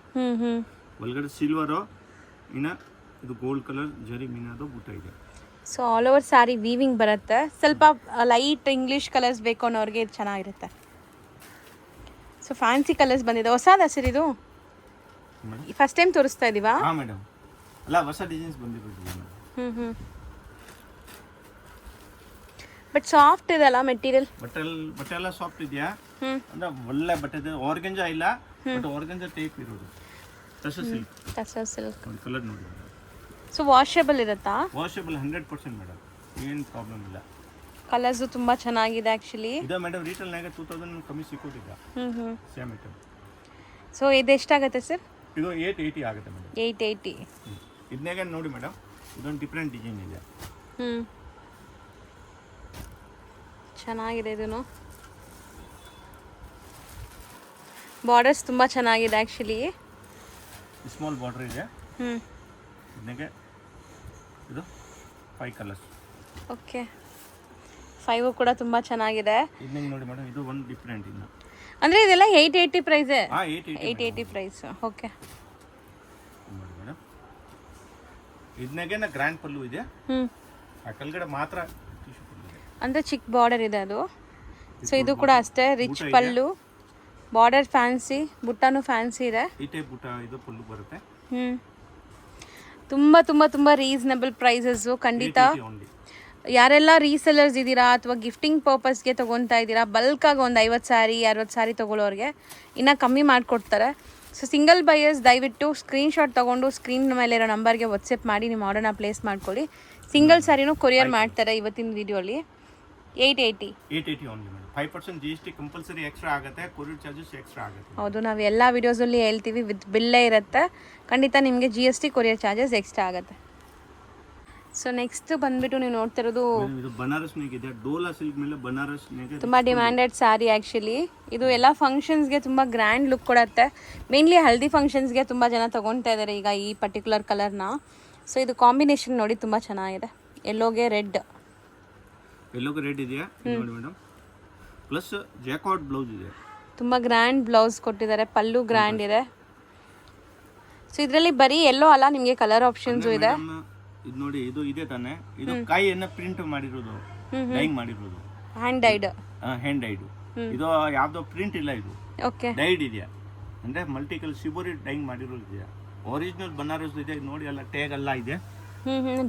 ಒಳಗಡೆ ಸಿಲ್ವರ್, ಇನ್ನ ಇದು ಗೋಲ್ಡ್ ಕಲರ್ ಜರಿ ಮೀನಾದ ಬುಟ್ಟ ಇದೆ. So all over sari weaving ಬರುತ್ತೆ. ಸ್ವಲ್ಪ ಲೈಟ್ ಇಂಗ್ಲಿಷ್ ಕಲರ್ಸ್ ಬೇಕು ಅನ್ನೋರಿಗೆ ಇದು ಚೆನ್ನಾಗಿರುತ್ತೆ. ಸೊ ಫ್ಯಾನ್ಸಿ ಕಲರ್ಸ್ ಬಂದಿದೆ. ಹೊಸದ ಸರ್ ಇದು? ಫಸ್ಟ್ ಟೈಮ್ ತೋರಿಸ್ತಾ ಇದೀವಾ? ಹಾಂ ಮೇಡಮ್, ಅಲ್ಲ ಹೊಸ ಡಿಸೈನ್ಸ್ ಬಂದಿರೋದು. ಬಟ್ ಸಾಫ್ಟ್ ಇದೆಲ್ಲ ಮೆಟೀರಿಯಲ್. ಬಟ್ಟೆ ಎಲ್ಲ ಸಾಫ್ಟ್ ಇದೆಯಾ ಅಂದ್ರೆ ಒಳ್ಳೆ ಬಟ್ಟೆ ಇದೆ. ಆರ್ಗಂಜಾ ಇಲ್ಲ, ಬಟ್ ಆರ್ಗಂಜಾ ಟೈಪ್ ಇರೋದು. Tussar silk. Tussar silk colour ನೋಡಿ. ಸೊ ವಾಷೇಬಲ್ ಇರುತ್ತಾ? ವಾಷೇಬಲ್ 100% ಮೇಡಮ್, ಏನು ಪ್ರಾಬ್ಲಮ್ ಇಲ್ಲ. ಕಲರ್ಸು ತುಂಬ ಚೆನ್ನಾಗಿದೆ ಆ್ಯಕ್ಚುಲಿ. ಇದು ಮೇಡಮ್ ರೀಟೇಲ್ನಾಗ 2000 ಕಮ್ಮಿ ಸಿಕ್ಕೋದಿಲ್ಲ ಸೇಮ್ ಐಟಮ್. ಸೊ ಇದು ಎಷ್ಟಾಗುತ್ತೆ ಸರ್? ಇದು 880 ಆಗುತ್ತೆ ಮೇಡಮ್. 880. ಇದನ್ನಾಗ ನೋಡಿ ಮೇಡಮ್, ಇದೊಂದು ಡಿಫ್ರೆಂಟ್ ಡಿಸೈನ್ ಇದೆ. ಚೆನ್ನಾಗಿದೆ ಇದೂ. ಬಾರ್ಡರ್ಸ್ ತುಂಬ ಚೆನ್ನಾಗಿದೆ ಆ್ಯಕ್ಚುಲಿ. ಸ್ಮಾಲ್ ಬಾರ್ಡರ್ ಇದೆ. ಇದನ್ನಾಗ ಇದು 5 ಕಲರ್ಸ್. ಓಕೆ, 5 ಕೂಡ ತುಂಬ ಚೆನ್ನಾಗಿದೆ. ಇದನ್ನ ನೋಡಿ ಮೇಡಮ್, ಇದು ಒಂದು ಡಿಫ್ರೆಂಟ್ ಇನ್ನು. ಅಂದರೆ ಇದೆಲ್ಲ 880 ಪ್ರೈಸೇ? ಹಾಂ, 880 ಪ್ರೈಸ್. ಓಕೆ ನೋಡಿ ಮೇಡಮ್, ಇದನ್ನಾಗೆ ಗ್ರ್ಯಾಂಡ್ ಪಲ್ಲು ಇದೆ. ಆ ಕೆಳಗಡೆ ಮಾತ್ರ ಟಿಶ್ಯೂ ಪಲ್ಲು ಇದೆ. ಅಂದರೆ ಚಿಕ್ಕ ಬಾರ್ಡರ್ ಇದೆ ಅದು. ಸೊ ಇದು ಕೂಡ ಅಷ್ಟೇ ರಿಚ್ ಪಲ್ಲು, ಬಾರ್ಡರ್ ಫ್ಯಾನ್ಸಿ, ಬುಟ್ಟನೂ ಫ್ಯಾನ್ಸಿ ಇದೆ. ಈ ಟೈಪ್ ಬುಟ್ಟ ಇದು ಪಲ್ಲು ಬರುತ್ತೆ. ತುಂಬ ತುಂಬ ತುಂಬ ರೀಸನಬಲ್ ಪ್ರೈಸಸ್ಸು. ಖಂಡಿತ ಯಾರೆಲ್ಲ ರೀಸೆಲ್ಲರ್ಸ್ ಇದ್ದೀರಾ ಅಥವಾ ಗಿಫ್ಟಿಂಗ್ ಪರ್ಪಸ್ಗೆ ತೊಗೊತಾ ಇದ್ದೀರಾ, ಬಲ್ಕಾಗಿ ಒಂದು 50 ಸ್ಯಾರಿ 60 ಸ್ಯಾರಿ ತೊಗೊಳ್ಳೋರಿಗೆ ಇನ್ನೂ ಕಮ್ಮಿ ಮಾಡಿಕೊಡ್ತಾರೆ. ಸೊ ಸಿಂಗಲ್ ಬೈಯರ್ಸ್ ದಯವಿಟ್ಟು ಸ್ಕ್ರೀನ್ಶಾಟ್ ತೊಗೊಂಡು ಸ್ಕ್ರೀನ್ ಮೇಲೆ ಇರೋ ನಂಬರ್ಗೆ ವಾಟ್ಸಪ್ ಮಾಡಿ ನಿಮ್ಮ ಆರ್ಡರ್ನ ಪ್ಲೇಸ್ ಮಾಡ್ಕೊಳ್ಳಿ. ಸಿಂಗಲ್ ಸ್ಯಾರಿನೂ ಕೊರಿಯರ್ ಮಾಡ್ತಾರೆ ಇವತ್ತಿನ ವಿಡಿಯೋಲಿ. 880 only madam. 5% GST compulsory extra ಆಗುತ್ತೆ, ಕೊರಿಯರ್ ಚಾರ್ಜಸ್ ಎಕ್ಸ್ಟ್ರಾ ಆಗುತ್ತೆ. ಹೌದು, ನಾವು ಎಲ್ಲ ವಿಡಿಯೋಸಲ್ಲಿ ಹೇಳ್ತೀವಿ, ವಿತ್ ಬಿಲ್ಲೇ ಇರುತ್ತೆ. ಖಂಡಿತ ನಿಮಗೆ GST ಕೊರಿಯರ್ ಚಾರ್ಜಸ್ ಎಕ್ಸ್ಟ್ರಾ ಆಗುತ್ತೆ. ಸೊ ನೆಕ್ಸ್ಟ್ ಬಂದ್ಬಿಟ್ಟು ನೀವು ನೋಡ್ತಿರೋದು ಇದು ಬನಾರಸ್ನಾಗ ಇದೆ. ಡೋಲಾ ಸಿಲ್ಕ್ ಮೇಲೆ ಬನಾರಸ್ನಾಗ ತುಂಬ ಡಿಮ್ಯಾಂಡೆಡ್ ಸ್ಯಾರಿ ಆ್ಯಕ್ಚುಲಿ. ಇದು ಎಲ್ಲ ಫಂಕ್ಷನ್ಸ್ಗೆ ತುಂಬ ಗ್ರ್ಯಾಂಡ್ ಲುಕ್ ಕೊಡುತ್ತೆ. ಮೇನ್ಲಿ ಹಲ್ದಿ ಫಂಕ್ಷನ್ಸ್ಗೆ ತುಂಬ ಜನ ತೊಗೊತಾ ಇದ್ದಾರೆ ಈಗ ಈ ಪರ್ಟಿಕ್ಯುಲರ್ ಕಲರ್ನ. ಸೊ ಇದು ಕಾಂಬಿನೇಷನ್ ನೋಡಿ ತುಂಬ ಚೆನ್ನಾಗಿದೆ. ಎಲ್ಲೋಗೆ ರೆಡ್ ಇದೆಯಾ ನೋಡಿ ಮೇಡಮ್. ಪ್ಲಸ್ ಜಾಕಾರ್ಡ್ ಬ್ಲೌಸ್ ಇದೆ. ತುಂಬ ಗ್ರ್ಯಾಂಡ್ ಬ್ಲೌಸ್ ಕೊಟ್ಟಿದ್ದಾರೆ, ಪಲ್ಲು ಗ್ರ್ಯಾಂಡ್ ಇದೆ. ಸೊ ಇದರಲ್ಲಿ ಬರೀ ಎಲ್ಲೋ ಅಲ್ಲ, ನಿಮಗೆ ಕಲರ್ ಆಪ್ಷನ್ಸು ಇದೆ. ಇದು ನೋಡಿ, ಇದು ಇದೆ ತಾನೆ, ಇದು ಕಾಯಿಯನ್ನ ಪ್ರಿಂಟ್ ಮಾಡಿರೋದು, ಡೈಯಿಂಗ್ ಮಾಡಿರೋದು, ಹ್ಯಾಂಡ್ ಡೈಡ್. ಇದು ಯಾವ್ದೋ ಪ್ರಿಂಟ್ ಇಲ್ಲ, ಇದು ಓಕೆ ಡೈಡ್ ಇದೆಯಾ ಅಂದ್ರೆ ಮಲ್ಟಿ ಕಲರ್ ಶಿಬೋರಿ ಡೈಯಿಂಗ್ ಮಾಡಿರೋದು ಇದೆಯಾ. ಒರಿಜಿನಲ್ ಬನಾರಸ್ ಇದೆ ನೋಡಿ, ಎಲ್ಲ ಟ್ಯಾಗ್ ಎಲ್ಲ ಇದೆ.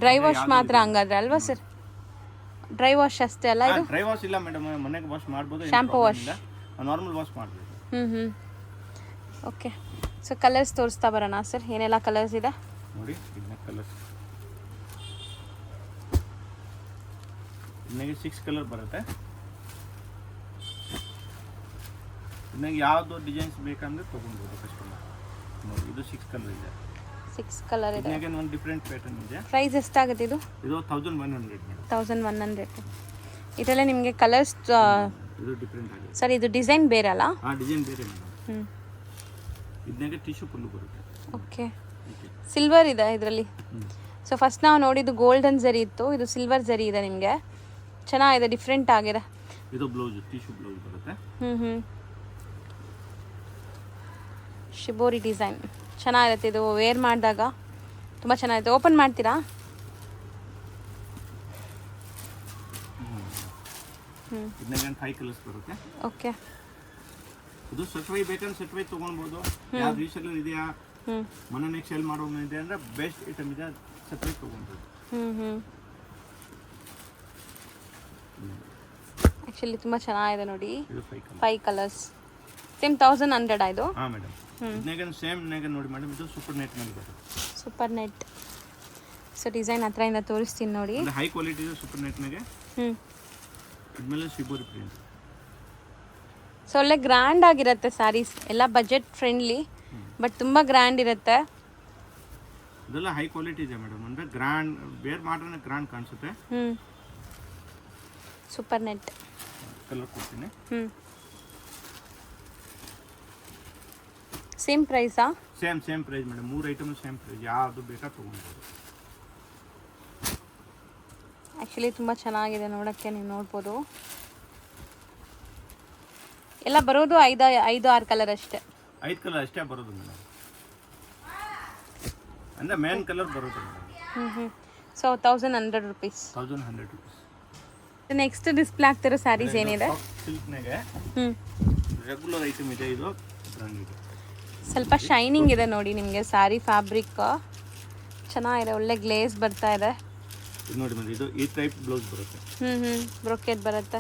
ಡ್ರೈ ವಾಶ್ ಮಾತ್ರ ಹಂಗಾದ್ರೆ ಅಲ್ವಾ ಸರ್? ಡ್ರೈ ವಾಶ್ ಅಷ್ಟೇ ಅಲ್ಲ ಇದು? ಡ್ರೈ ವಾಶ್ ಇಲ್ಲ ಮೇಡಮ್, ಮನೆಗೆ ವಾಶ್ ಮಾಡ್ಬೋದು, ಶಾಂಪೂ ವಾಶ್, ನಾರ್ಮಲ್ ವಾಶ್ ಮಾಡ್ಬೋದು. ಓಕೆ. ಸೊ ಕಲರ್ಸ್ ತೋರಿಸ್ತಾ ಬರೋಣ ಸರ್, ಏನೆಲ್ಲ ಕಲರ್ಸ್ ಇದೆ ನೋಡಿ. ಇದನ್ನ ಕಲರ್ಸ್ ಇದನ್ನಾಗೆ 6 ಕಲರ್ ಬರುತ್ತೆ. ಇದನ್ನಾಗೆ ಯಾವುದು ಡಿಸೈನ್ಸ್ ಬೇಕಂದ್ರೆ ತೊಗೊಳ್ಬೋದು ಕಸ್ಟಮರ್. ನೋಡಿ ಇದು 6 ಕಲರ್ ಇದೆ. 6 ಕಲರ್ ಇದೆ. ಇದನ್ನಾಗೆ ಒಂದು ಡಿಫ್ರೆಂಟ್ ಪ್ಯಾಟರ್ನ್ ಇದೆ. ಪ್ರೈಸ್ ಎಷ್ಟಾಗುತ್ತೆ ಇದು? ಇದು 1100 ಮೇಡಮ್. 1100. ಇದರಲ್ಲಿ ನಿಮಗೆ ಕಲರ್ಸ್ ಇದು ಡಿಫ್ರೆಂಟ್ ಆಗಿದೆ. ಸರ್ ಇದು ಡಿಸೈನ್ ಬೇರೆ ಅಲ್ಲ? ಹಾಂ, ಡಿಸೈನ್ ಬೇರೆ ಮೇಡಮ್. ಇದನ್ನಾಗೆ ಟಿಶ್ಯೂ ಫುಲ್ಲು ಬರುತ್ತೆ. ಓಕೆ. ಸಿಲ್ವರ್ ಇದೆ ಇದರಲ್ಲಿ. ಸೊ ಫಸ್ಟ್ ನಾವು ನೋಡಿದ್ದು ಗೋಲ್ಡನ್ ಜರಿ ಇತ್ತು, ಇದು ಸಿಲ್ವರ್ ಜರಿ ಇದೆ. ನಿಮಗೆ ಚೆನ್ನಾಗಿದೆ, ಡಿಫ್ರೆಂಟ್ ಆಗಿದೆ. ಇದು ಬ್ಲೌಸ್ ಟಿಶ್ಯೂ ಬ್ಲೌಸ್ ಬರುತ್ತೆ. ಶಿಬೋರಿ ಡಿಸೈನ್ ಚೆನ್ನಾಗಿರುತ್ತೆ. ಇದು ವೇರ್ ಮಾಡಿದಾಗ ತುಂಬ ಚೆನ್ನಾಗಿರುತ್ತೆ. ಓಪನ್ ಮಾಡ್ತೀರಾ? ಇದನ್ನಾಗೆ 5 ಕಲರ್ಸ್ ಬರುತ್ತೆ. ಓಕೆ. ಇದು ಸಟ್ವೈ ಬೇಕಂದ್ರೆ ಸಟ್ವೈ ತೊಗೊಳ್ಬೋದು. ಯಾವ್ದು ರೀಸೆಲ್ಲರ್ ಇದೆಯಾ, ಮನೆ ಸೇಲ್ ಮಾಡೋದು ಇದೆ ಅಂದ್ರೆ ಬೆಸ್ಟ್ ಐಟಮ್ ಇದೆ, ಸಟ್ವೈ ತೊಗೊಳ್ಬೋದು. ಆ್ಯಕ್ಚುಲಿ ತುಂಬ ಚೆನ್ನಾಗಿದೆ ನೋಡಿ. ಇದು 5 ಕಲರ್ಸ್ ಸೇಮ್ 1100 ಇದು. ಹಾಂ ಮೇಡಮ್. ಇದನ್ನಾಗೆ ಸೇಮ್ ನೋಡಿ ಮೇಡಮ್, ಇದು ಸೂಪರ್ ನೆಟ್ ಮೇಲೆ ಬರುತ್ತೆ. Super net. ಸೊ ಡಿಸೈನ್ ಹತ್ರದಿಂದ ತೋರಿಸ್ತೀನಿ ನೋಡಿ. ಹೈ ಕ್ವಾಲಿಟಿ ಇದೆ ಸೂಪರ್ ನೆಟ್ನಾಗೆ. ಇದ್ಮೇಲೆ ಶಿಬೋರಿ ಪ್ರಿಂಟ್. ಸೊ ಒಳ್ಳೆ ಗ್ರ್ಯಾಂಡ್ ಆಗಿರುತ್ತೆ ಸ್ಯಾರೀಸ್ ಎಲ್ಲ, ಬಜೆಟ್ ಫ್ರೆಂಡ್ಲಿ ಬಟ್ ತುಂಬ ಗ್ರ್ಯಾಂಡ್ ಇರುತ್ತೆ. ಇದೆಲ್ಲ ಹೈ ಕ್ವಾಲಿಟಿ ಇದೆ ಮೇಡಮ್, ಅಂದರೆ ಗ್ರ್ಯಾಂಡ್ ಬೇರ್ ಮಾಡಿದ್ರೆ ಗ್ರ್ಯಾಂಡ್ ಕಾಣಿಸುತ್ತೆ. ಸೂಪರ್ ನೆಟ್ ಕಲರ್ ಕೊಡ್ತೀನಿ. ಸೇಮ್ ಪ್ರೈಸಾ? Same price madam. 3 item same price, ಯಾವುದು ಬೇಕಾ ತೊಗೊಳ್ಬೋದು. ಆ್ಯಕ್ಚುಲಿ ತುಂಬ ಚೆನ್ನಾಗಿದೆ ನೋಡೋಕ್ಕೆ, ನೀವು ನೋಡ್ಬೋದು. ಎಲ್ಲ ಬರೋದು 5-6 ಕಲರ್ ಅಷ್ಟೇ. 5 ಕಲರ್ ಅಷ್ಟೇ ಬರೋದು ಮೇಡಮ್, ಅಂದರೆ ಮೇನ್ ಕಲರ್ ಬರೋದು madam. So 1100 rupees. 1100 rupees. Next display ಆಗ್ತಿರೋ ಸ್ಯಾರೀಸ್ ಏನಿದೆ? ಸಿಲ್ಕ್ನಾಗೆ ರೆಗ್ಯುಲರ್ ಐಟಮ್ ಇದೆ. ಇದು ಬ್ರ್ಯಾಂಡ್ ಇದೆ, ಸ್ವಲ್ಪ ಶೈನಿಂಗ್ ಇದೆ ನೋಡಿ ನಿಮಗೆ. ಸ್ಯಾರಿ ಫ್ಯಾಬ್ರಿಕ್ ಚೆನ್ನಾಗಿದೆ, ಒಳ್ಳೆ ಗ್ಲೇಸ್ ಬರ್ತಾ ಇದೆ. ಇದು ನೋಡಿ ಮೇಡಮ್, ಇದು ಈ ಟೈಪ್ ಬ್ಲೌಸ್ ಬರುತ್ತೆ. ಬ್ರೊಕೆಟ್ ಬರುತ್ತೆ.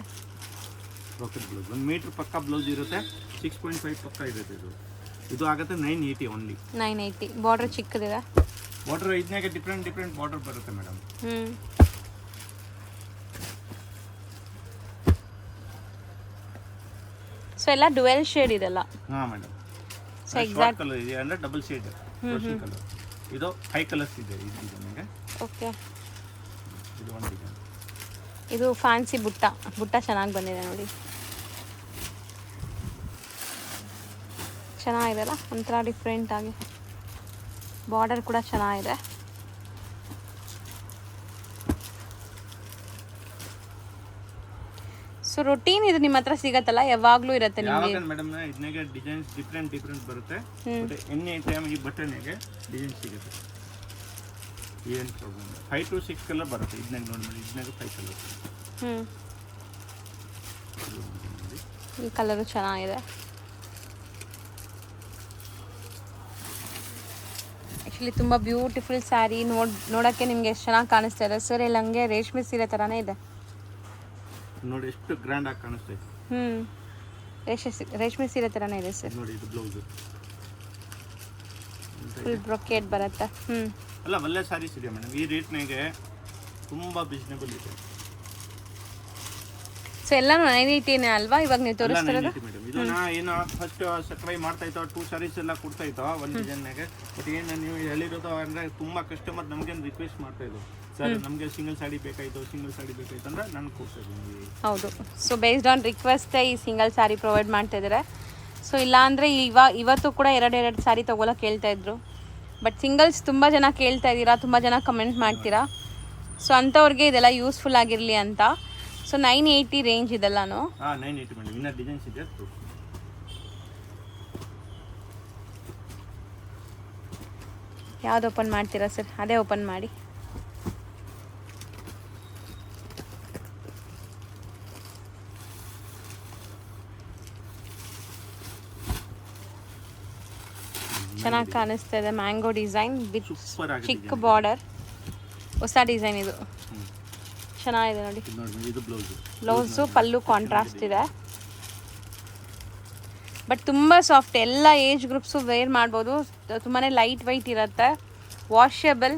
ಬ್ರೊಕೆಟ್ ಬ್ಲೌಸ್ 1 ಮೀಟರ್ ಪಕ್ಕ ಬ್ಲೌಸ್ ಇರುತ್ತೆ. 6.5 ಪಕ್ಕ ಇರುತ್ತೆ. ಇದು ಆಗುತ್ತೆ 980 ಓನ್ಲಿ. 980. ಬಾರ್ಡರ್ ಚಿಕ್ಕದಿದೆ. ಬಾರ್ಡರ್ ಇದನ್ನಾಗೆ ಡಿಫ್ರೆಂಟ್ ಬಾರ್ಡರ್ ಬರುತ್ತೆ ಮೇಡಮ್. ಸೊ ಎಲ್ಲ ಡುವೆಲ್ ಶೇಡ್ ಇದೆಲ್ಲ. ಹಾಂ ಮೇಡಮ್. ಸೊ ಎಕ್ಸಾಕ್ಟ್ ಕಲರ್ ಇದೆ ಅಂದರೆ ಡಬಲ್ ಶೇಡ್ ಕಲರ್. ಇದು 5 ಕಲರ್ಸ್ ಇದೆ ಈ ಡಿಸೈನ್ಗೆ. ಓಕೆ. ಇದು ಒಂದು ಡಿಸೈನ್. ಇದು ಫ್ಯಾನ್ಸಿ ಬುಟ್ಟ ಚೆನ್ನಾಗಿ ಬಂದಿದೆ ನೋಡಿ. ಚೆನ್ನಾಗಿದೆಲ್ಲ, ಒಂಥರ ಡಿಫ್ರೆಂಟ್ ಆಗಿ. ಬಾರ್ಡರ್ ಕೂಡ ಚೆನ್ನಾಗಿದೆ. ಸೊ ರೊಟೀನ್ ಇದು ನಿಮ್ಮ ಹತ್ರ ಸಿಗತ್ತಲ್ಲ, ಯಾವಾಗಲೂ ಇರುತ್ತೆ ನಿಮಗೆ? ಮೇಡಮ್ ಇದನ್ನಾಗೆ ಡಿಸೈನ್ಸ್ ಡಿಫ್ರೆಂಟ್ ಬರುತ್ತೆ. ಮತ್ತೆ ಎನಿ ಟೈಮ್ ಈ ಬಟನ್ಗೆ ಡಿಸೈನ್ ಸಿಗುತ್ತೆ. ಏನು ಪ್ರಾಬ್ಲಮ್. 5 to 6 ಕಲರ್ ಬರುತ್ತೆ. ಇದನ್ನಾಗೆ ನೋಡಿ ಮೇಡಮ್, ಇದನ್ನಾಗೆ 5 ಕಲರ್. ಈ ಕಲರು ಚೆನ್ನಾಗಿದೆ. ಆ್ಯಕ್ಚುಲಿ ತುಂಬ ಬ್ಯೂಟಿಫುಲ್ ಸ್ಯಾರಿ. ನೋಡೋಕ್ಕೆ ನಿಮಗೆ ಎಷ್ಟು ಚೆನ್ನಾಗಿ ಕಾಣಿಸ್ತಾ ಇದೆ. ಸರ್ ಇಲ್ಲಿ ಹಂಗೆ ರೇಷ್ಮೆ ಸೀರೆ ಥರನೇ ಇದೆ ನೋಡಿ, ಎಷ್ಟು ಗ್ರ್ಯಾಂಡ್ ಆಗಿ ಕಾಣಿಸ್ತಾ ಇದೆ. ರೇಷ್ಮೆ ಸೀರೆ ಥರನೇ ಇದೆ ಸರ್. ನೋಡಿ ಇದು ಬ್ಲೌಸ್ ಫುಲ್ ಬ್ರೊಕೇಟ್ ಬರುತ್ತೆ. ಅಲ್ಲ, ಒಳ್ಳೆ ಸ್ಯಾರೀಸ್ ಇದೆ ಮೇಡಮ್. ಈ ರೇಟ್ನಾಗೆ ತುಂಬ ರೀಸನೇಬಲ್ ಇದೆ. ಸೊ ಎಲ್ಲಾನು 980 ಅಲ್ವಾ ಇವಾಗ ನೀವು ತೋರಿಸ್ತಿರೋದು? ಮೇಡಮ್ ಇದು ಏನೋ ಫಸ್ಟ್ ಸಟ್ರೈ ಮಾಡ್ತಾ ಇದ್ದೋ 2 ಸ್ಯಾರೀಸ್ ಎಲ್ಲ ಕೊಡ್ತಾ ಇದ್ದೋ ಒಂದು ಡಿಸೈನ್ನಾಗೆ. ಬಟ್ ಏನು ನೀವು ಹೇಳಿರೋದು ಅಂದರೆ ತುಂಬ ಕಸ್ಟಮರ್ ನಮಗೆ ರಿಕ್ವೆಸ್ಟ್ ಮಾಡ್ತಾ ಇದ್ದೋ, ಸರ್ ನಮಗೆ ಸಿಂಗಲ್ ಸಾಡಿ ಬೇಕಾಯಿತು ಅಂದ್ರೆ ನಾನು ಕೊಡ್ತಾ ಇದ್ದೀನಿ. ಹೌದು. ಸೊ ಬೇಸ್ಡ್ ಆನ್ ರಿಕ್ವೆಸ್ಟ್ ಈ ಸಿಂಗಲ್ ಸ್ಯಾರಿ ಪ್ರೊವೈಡ್ ಮಾಡ್ತಾ ಇದ್ದಾರೆ. ಸೊ ಇಲ್ಲ ಅಂದರೆ ಇವತ್ತು ಕೂಡ ಎರಡು ಸ್ಯಾರಿ ತೊಗೊಳಕ್ಕೆ ಹೇಳ್ತಾ ಇದ್ರು. ಬಟ್ ಸಿಂಗಲ್ಸ್ ತುಂಬ ಜನ ಕೇಳ್ತಾ ಇದ್ದೀರಾ, ತುಂಬ ಜನ ಕಮೆಂಟ್ ಮಾಡ್ತೀರಾ. ಸೊ ಅಂಥವ್ರಿಗೆ ಇದೆಲ್ಲ ಯೂಸ್ಫುಲ್ ಆಗಿರಲಿ ಅಂತ. ಸೊ 980 ರೇಂಜ್ ಇದೆಲ್ಲಾನು. 980 ಮೇಡಮ್. ಇನ್ನೂ ಡಿಸೈನ್ಸ್ ಇದೆ. ಯಾವ್ದು ಓಪನ್ ಮಾಡ್ತೀರಾ ಸರ್? ಅದೇ ಓಪನ್ ಮಾಡಿ. ಚೆನ್ನಾಗಿ ಕಾಣಿಸ್ತಾ ಇದೆ. ಮ್ಯಾಂಗೋ ಡಿಸೈನ್ ವಿತ್ ಚಿಕ್ಕ ಬಾರ್ಡರ್. ಹೊಸ ಡಿಸೈನ್ ಇದು, ಚೆನ್ನಾಗಿದೆ ನೋಡಿ. ಬ್ಲೌಸು ಪಲ್ಲು ಕಾಂಟ್ರಾಸ್ಟ್ ಇದೆ. ಬಟ್ ತುಂಬ ಸಾಫ್ಟ್, ಎಲ್ಲ ಏಜ್ ಗ್ರೂಪ್ಸು ವೇರ್ ಮಾಡ್ಬೋದು. ತುಂಬಾ ಲೈಟ್ ವೈಟ್ ಇರುತ್ತೆ, ವಾಷಬಲ್.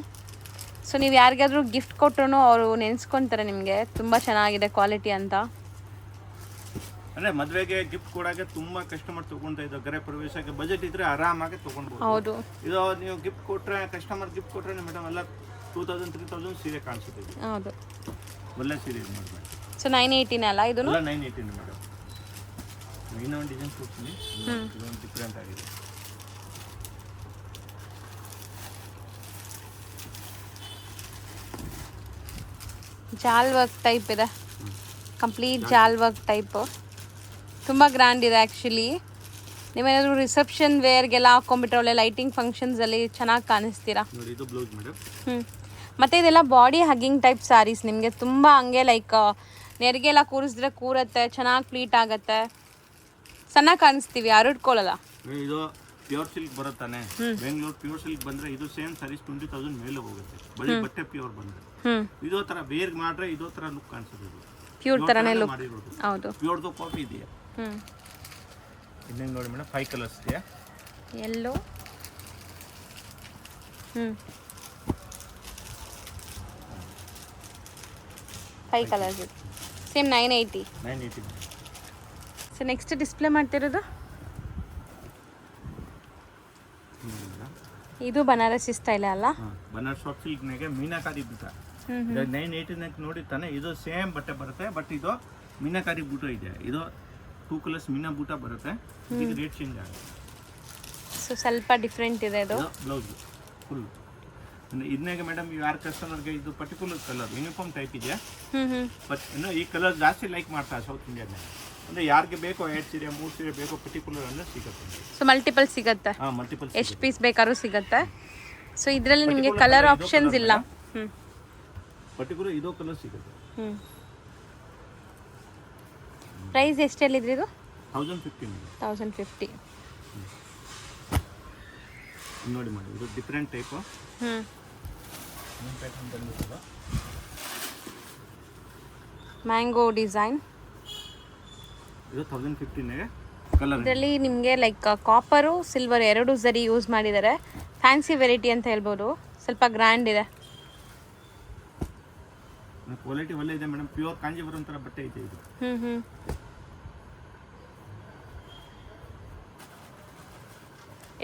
ಸೊ ನೀವು ಯಾರಿಗಾದ್ರೂ ಗಿಫ್ಟ್ ಕೊಟ್ರು ಅವರು ನೆನೆಸ್ಕೊತಾರೆ ನಿಮಗೆ ತುಂಬ ಚೆನ್ನಾಗಿದೆ ಕ್ವಾಲಿಟಿ ಅಂತ. ಅಂದರೆ ಮದುವೆಗೆ ಗಿಫ್ಟ್ ಕೊಡೋಕ್ಕೆ ತುಂಬ ಕಸ್ಟಮರ್ ತೊಗೊಳ್ತಾ ಇದ್ದಾರೆ. ಗೃಹ ಪ್ರವೇಶಕ್ಕೆ ಬಜೆಟ್ ಇದ್ದರೆ ಆರಾಮಾಗಿ ತೊಗೊಳ್ಬೋದು. ಹೌದು. ಇದು ನೀವು ಗಿಫ್ಟ್ ಕೊಟ್ಟರೆ, ಕಸ್ಟಮರ್ ಗಿಫ್ಟ್ ಕೊಟ್ಟರೆ ಮೇಡಮ್ ಎಲ್ಲ 2000-3000 ಸೀರೆ ಕಾಣಿಸುತ್ತೆ. ಹೌದು, ಒಳ್ಳೆ ಸೀರೆ ಇದು ಮಾಡಬೇಕು. ಸೊ 980 ಅಲ್ಲ ಇದು? 980 ಮೇಡಮ್. ಇನ್ನೊಂದು ಡಿಸೈನ್ ಕೊಡ್ತೀನಿ, ಇದೊಂದು ಡಿಫ್ರೆಂಟ್ ಆಗಿದೆ. ಜಾಲ್ ವರ್ಕ್ ಟೈಪ್ ಇದೆ, ಕಂಪ್ಲೀಟ್ ಜಾಲ್ ವರ್ಕ್ ಟೈಪು. ತುಂಬ ಗ್ರ್ಯಾಂಡ್ ಇದೆ ಆ್ಯಕ್ಚುಲಿ. ನೀವೇನಾದರೂ ರಿಸೆಪ್ಷನ್ ವೇರ್ಗೆಲ್ಲ ಹಾಕೊಂಡ್ಬಿಟ್ರೆ ಒಳ್ಳೆ ಲೈಟಿಂಗ್ ಫಂಕ್ಷನ್ಸಲ್ಲಿ ಚೆನ್ನಾಗಿ ಕಾಣಿಸ್ತೀರಾ. ನೋಡಿ ಇದು ಬ್ಲೌಸ್ ಮೇಡಮ್. ಮತ್ತು ಇದೆಲ್ಲ ಬಾಡಿ ಹಗ್ಗಿಂಗ್ ಟೈಪ್ ಸ್ಯಾರೀಸ್. ನಿಮಗೆ ತುಂಬ ಹಂಗೆ ಲೈಕ್ ನೆರಿಗೆಲ್ಲ ಕೂರಿಸಿದ್ರೆ ಕೂರತ್ತೆ, ಚೆನ್ನಾಗಿ ಪ್ಲೀಟ್ ಆಗುತ್ತೆ, ಚೆನ್ನಾಗಿ ಕಾಣಿಸ್ತೀವಿ, ಹರಡ್ಕೊಳ್ಳಲ್ಲ. ಇದು ಪ್ಯೂರ್ ಸಿಲ್ಕ್ ಬರುತ್ತಾನೆ. ಬೆಂಗಳೂರು ಪ್ಯೂರ್ ಸಿಲ್ಕ್ ಬಂದರೆ ಇದು ಸೇಮ್ ಸ್ಯಾರೀಸ್ 20,000 ಮೇಲೆ ಹೋಗುತ್ತೆ. ಬರೀ ಬಟ್ಟೆ ಪ್ಯೂರ್ ಬಂದರೆ ಇದೋ ಥರ ಬೇರ್ ಮಾಡ್ರೆ ಇದೋ ಥರ ಲುಕ್ ಕಾಣಿಸುತ್ತೆ. ಇದು ಪ್ಯೂರ್ ಥರನೇ ಲುಕ್. ಹೌದು, ಪ್ಯೂರ್ದು ಕಾಪಿ ಇದೆಯಾ? ಇನ್ನೇನು ನೋಡಿ ಮೇಡಮ್, 5 ಕಲರ್ಸ್ ಇದೆಯಾ? ಎಲ್ಲೋ 5 ಕಲರ್ಸ್ ಇದೆ. ಸೇಮ್ 980. ಸೊ ನೆಕ್ಸ್ಟ್ ಡಿಸ್ಪ್ಲೇ ಮಾಡ್ತಿರೋದು ಇದು ಬನಾರಸಿ ಸ್ಟೈಲ್ ಅಲ್ಲ? ಬನಾರಸ್ ಸಾಫ್ಟ್ ಸಿಲ್ಕ್ನಾಗೆ ಮೀನಾಕಾರಿ ಬೂಟ. 980 ನೋಡಿ ತಾನೆ. ಇದು ಸೇಮ್ ಬಟ್ಟೆ ಬರುತ್ತೆ, ಬಟ್ ಇದು ಮೀನಾಕಾರಿ ಬೂಟ ಇದೆ. ಇದು 2 ಕಲರ್ಸ್ ಮೀನಾ ಬೂಟ ಬರುತ್ತೆ. ಈಗ ರೇಟ್ ಚೇಂಜ್ ಆಗುತ್ತೆ. ಸೊ ಸ್ವಲ್ಪ ಡಿಫ್ರೆಂಟ್ ಇದೆ ಇದು. ಬ್ಲೌಸ್ ಫುಲ್ ಇದನ್ನಾಗೆ ಮೇಡಮ್, ಯಾರು ಕಸ್ಟಮರ್ಗೆ ಇದು ಪರ್ಟಿಕ್ಯುಲರ್ ಕಲರ್ ಯೂನಿಫಾರ್ಮ್ ಟೈಪ್ ಇದೆಯಾ, ಬಟ್ ಇನ್ನು ಈ ಕಲರ್ ಜಾಸ್ತಿ ಲೈಕ್ ಮಾಡ್ತಾರೆ ಸೌತ್ ಇಂಡಿಯಾನಲ್ಲಿ. ಅಂದರೆ ಯಾರಿಗೆ ಬೇಕೋ 2 ಸೀರೆ 3 ಸೀರೆ ಬೇಕೋ ಪರ್ಟಿಕ್ಯುಲರ್ ಅಂದರೆ ಸಿಗುತ್ತೆ. ಸೊ ಮಲ್ಟಿಪಲ್ ಸಿಗುತ್ತೆ. ಮಲ್ಟಿಪಲ್ ಎಷ್ಟು ಪೀಸ್ ಬೇಕಾದ್ರೂ ಸಿಗುತ್ತೆ. ಸೊ ಇದರಲ್ಲಿ ನಿಮಗೆ ಕಲರ್ ಆಪ್ಷನ್ಸ್ ಇಲ್ಲ. ಪರ್ಟಿಕ್ಯುಲರ್ ಇದೋ ಕಲರ್ ಸಿಗುತ್ತೆ. ಪ್ರೈಸ್ ಎಷ್ಟೆಲ್ಲಿದ್ರಿ ಇದು? 1050. 1050. ನೋಡಿ ಮಾಡಿ, ಇದು ಡಿಫ್ರೆಂಟ್ ಟೈಪು. Mango design. ಇದು 1050 ಕಲರ್. ಇದರಲ್ಲಿ ನಿಮಗೆ ಲೈಕ್ ಕಾಪರು ಸಿಲ್ವರ್ ಎರಡು ಸರಿ ಯೂಸ್ ಮಾಡಿದ್ದಾರೆ. ಫ್ಯಾನ್ಸಿ ವೆರೈಟಿ ಅಂತ ಹೇಳ್ಬೋದು. ಸ್ವಲ್ಪ ಗ್ರ್ಯಾಂಡ್ ಇದೆ, ಕ್ವಾಲಿಟಿ ಒಳ್ಳೆ ಇದೆ ಮೇಡಮ್. ಪ್ಯೂರ್ ಕಾಂಜೀವರಂ ಥರ ಬಟ್ಟೆ ಇದೆ ಇದು.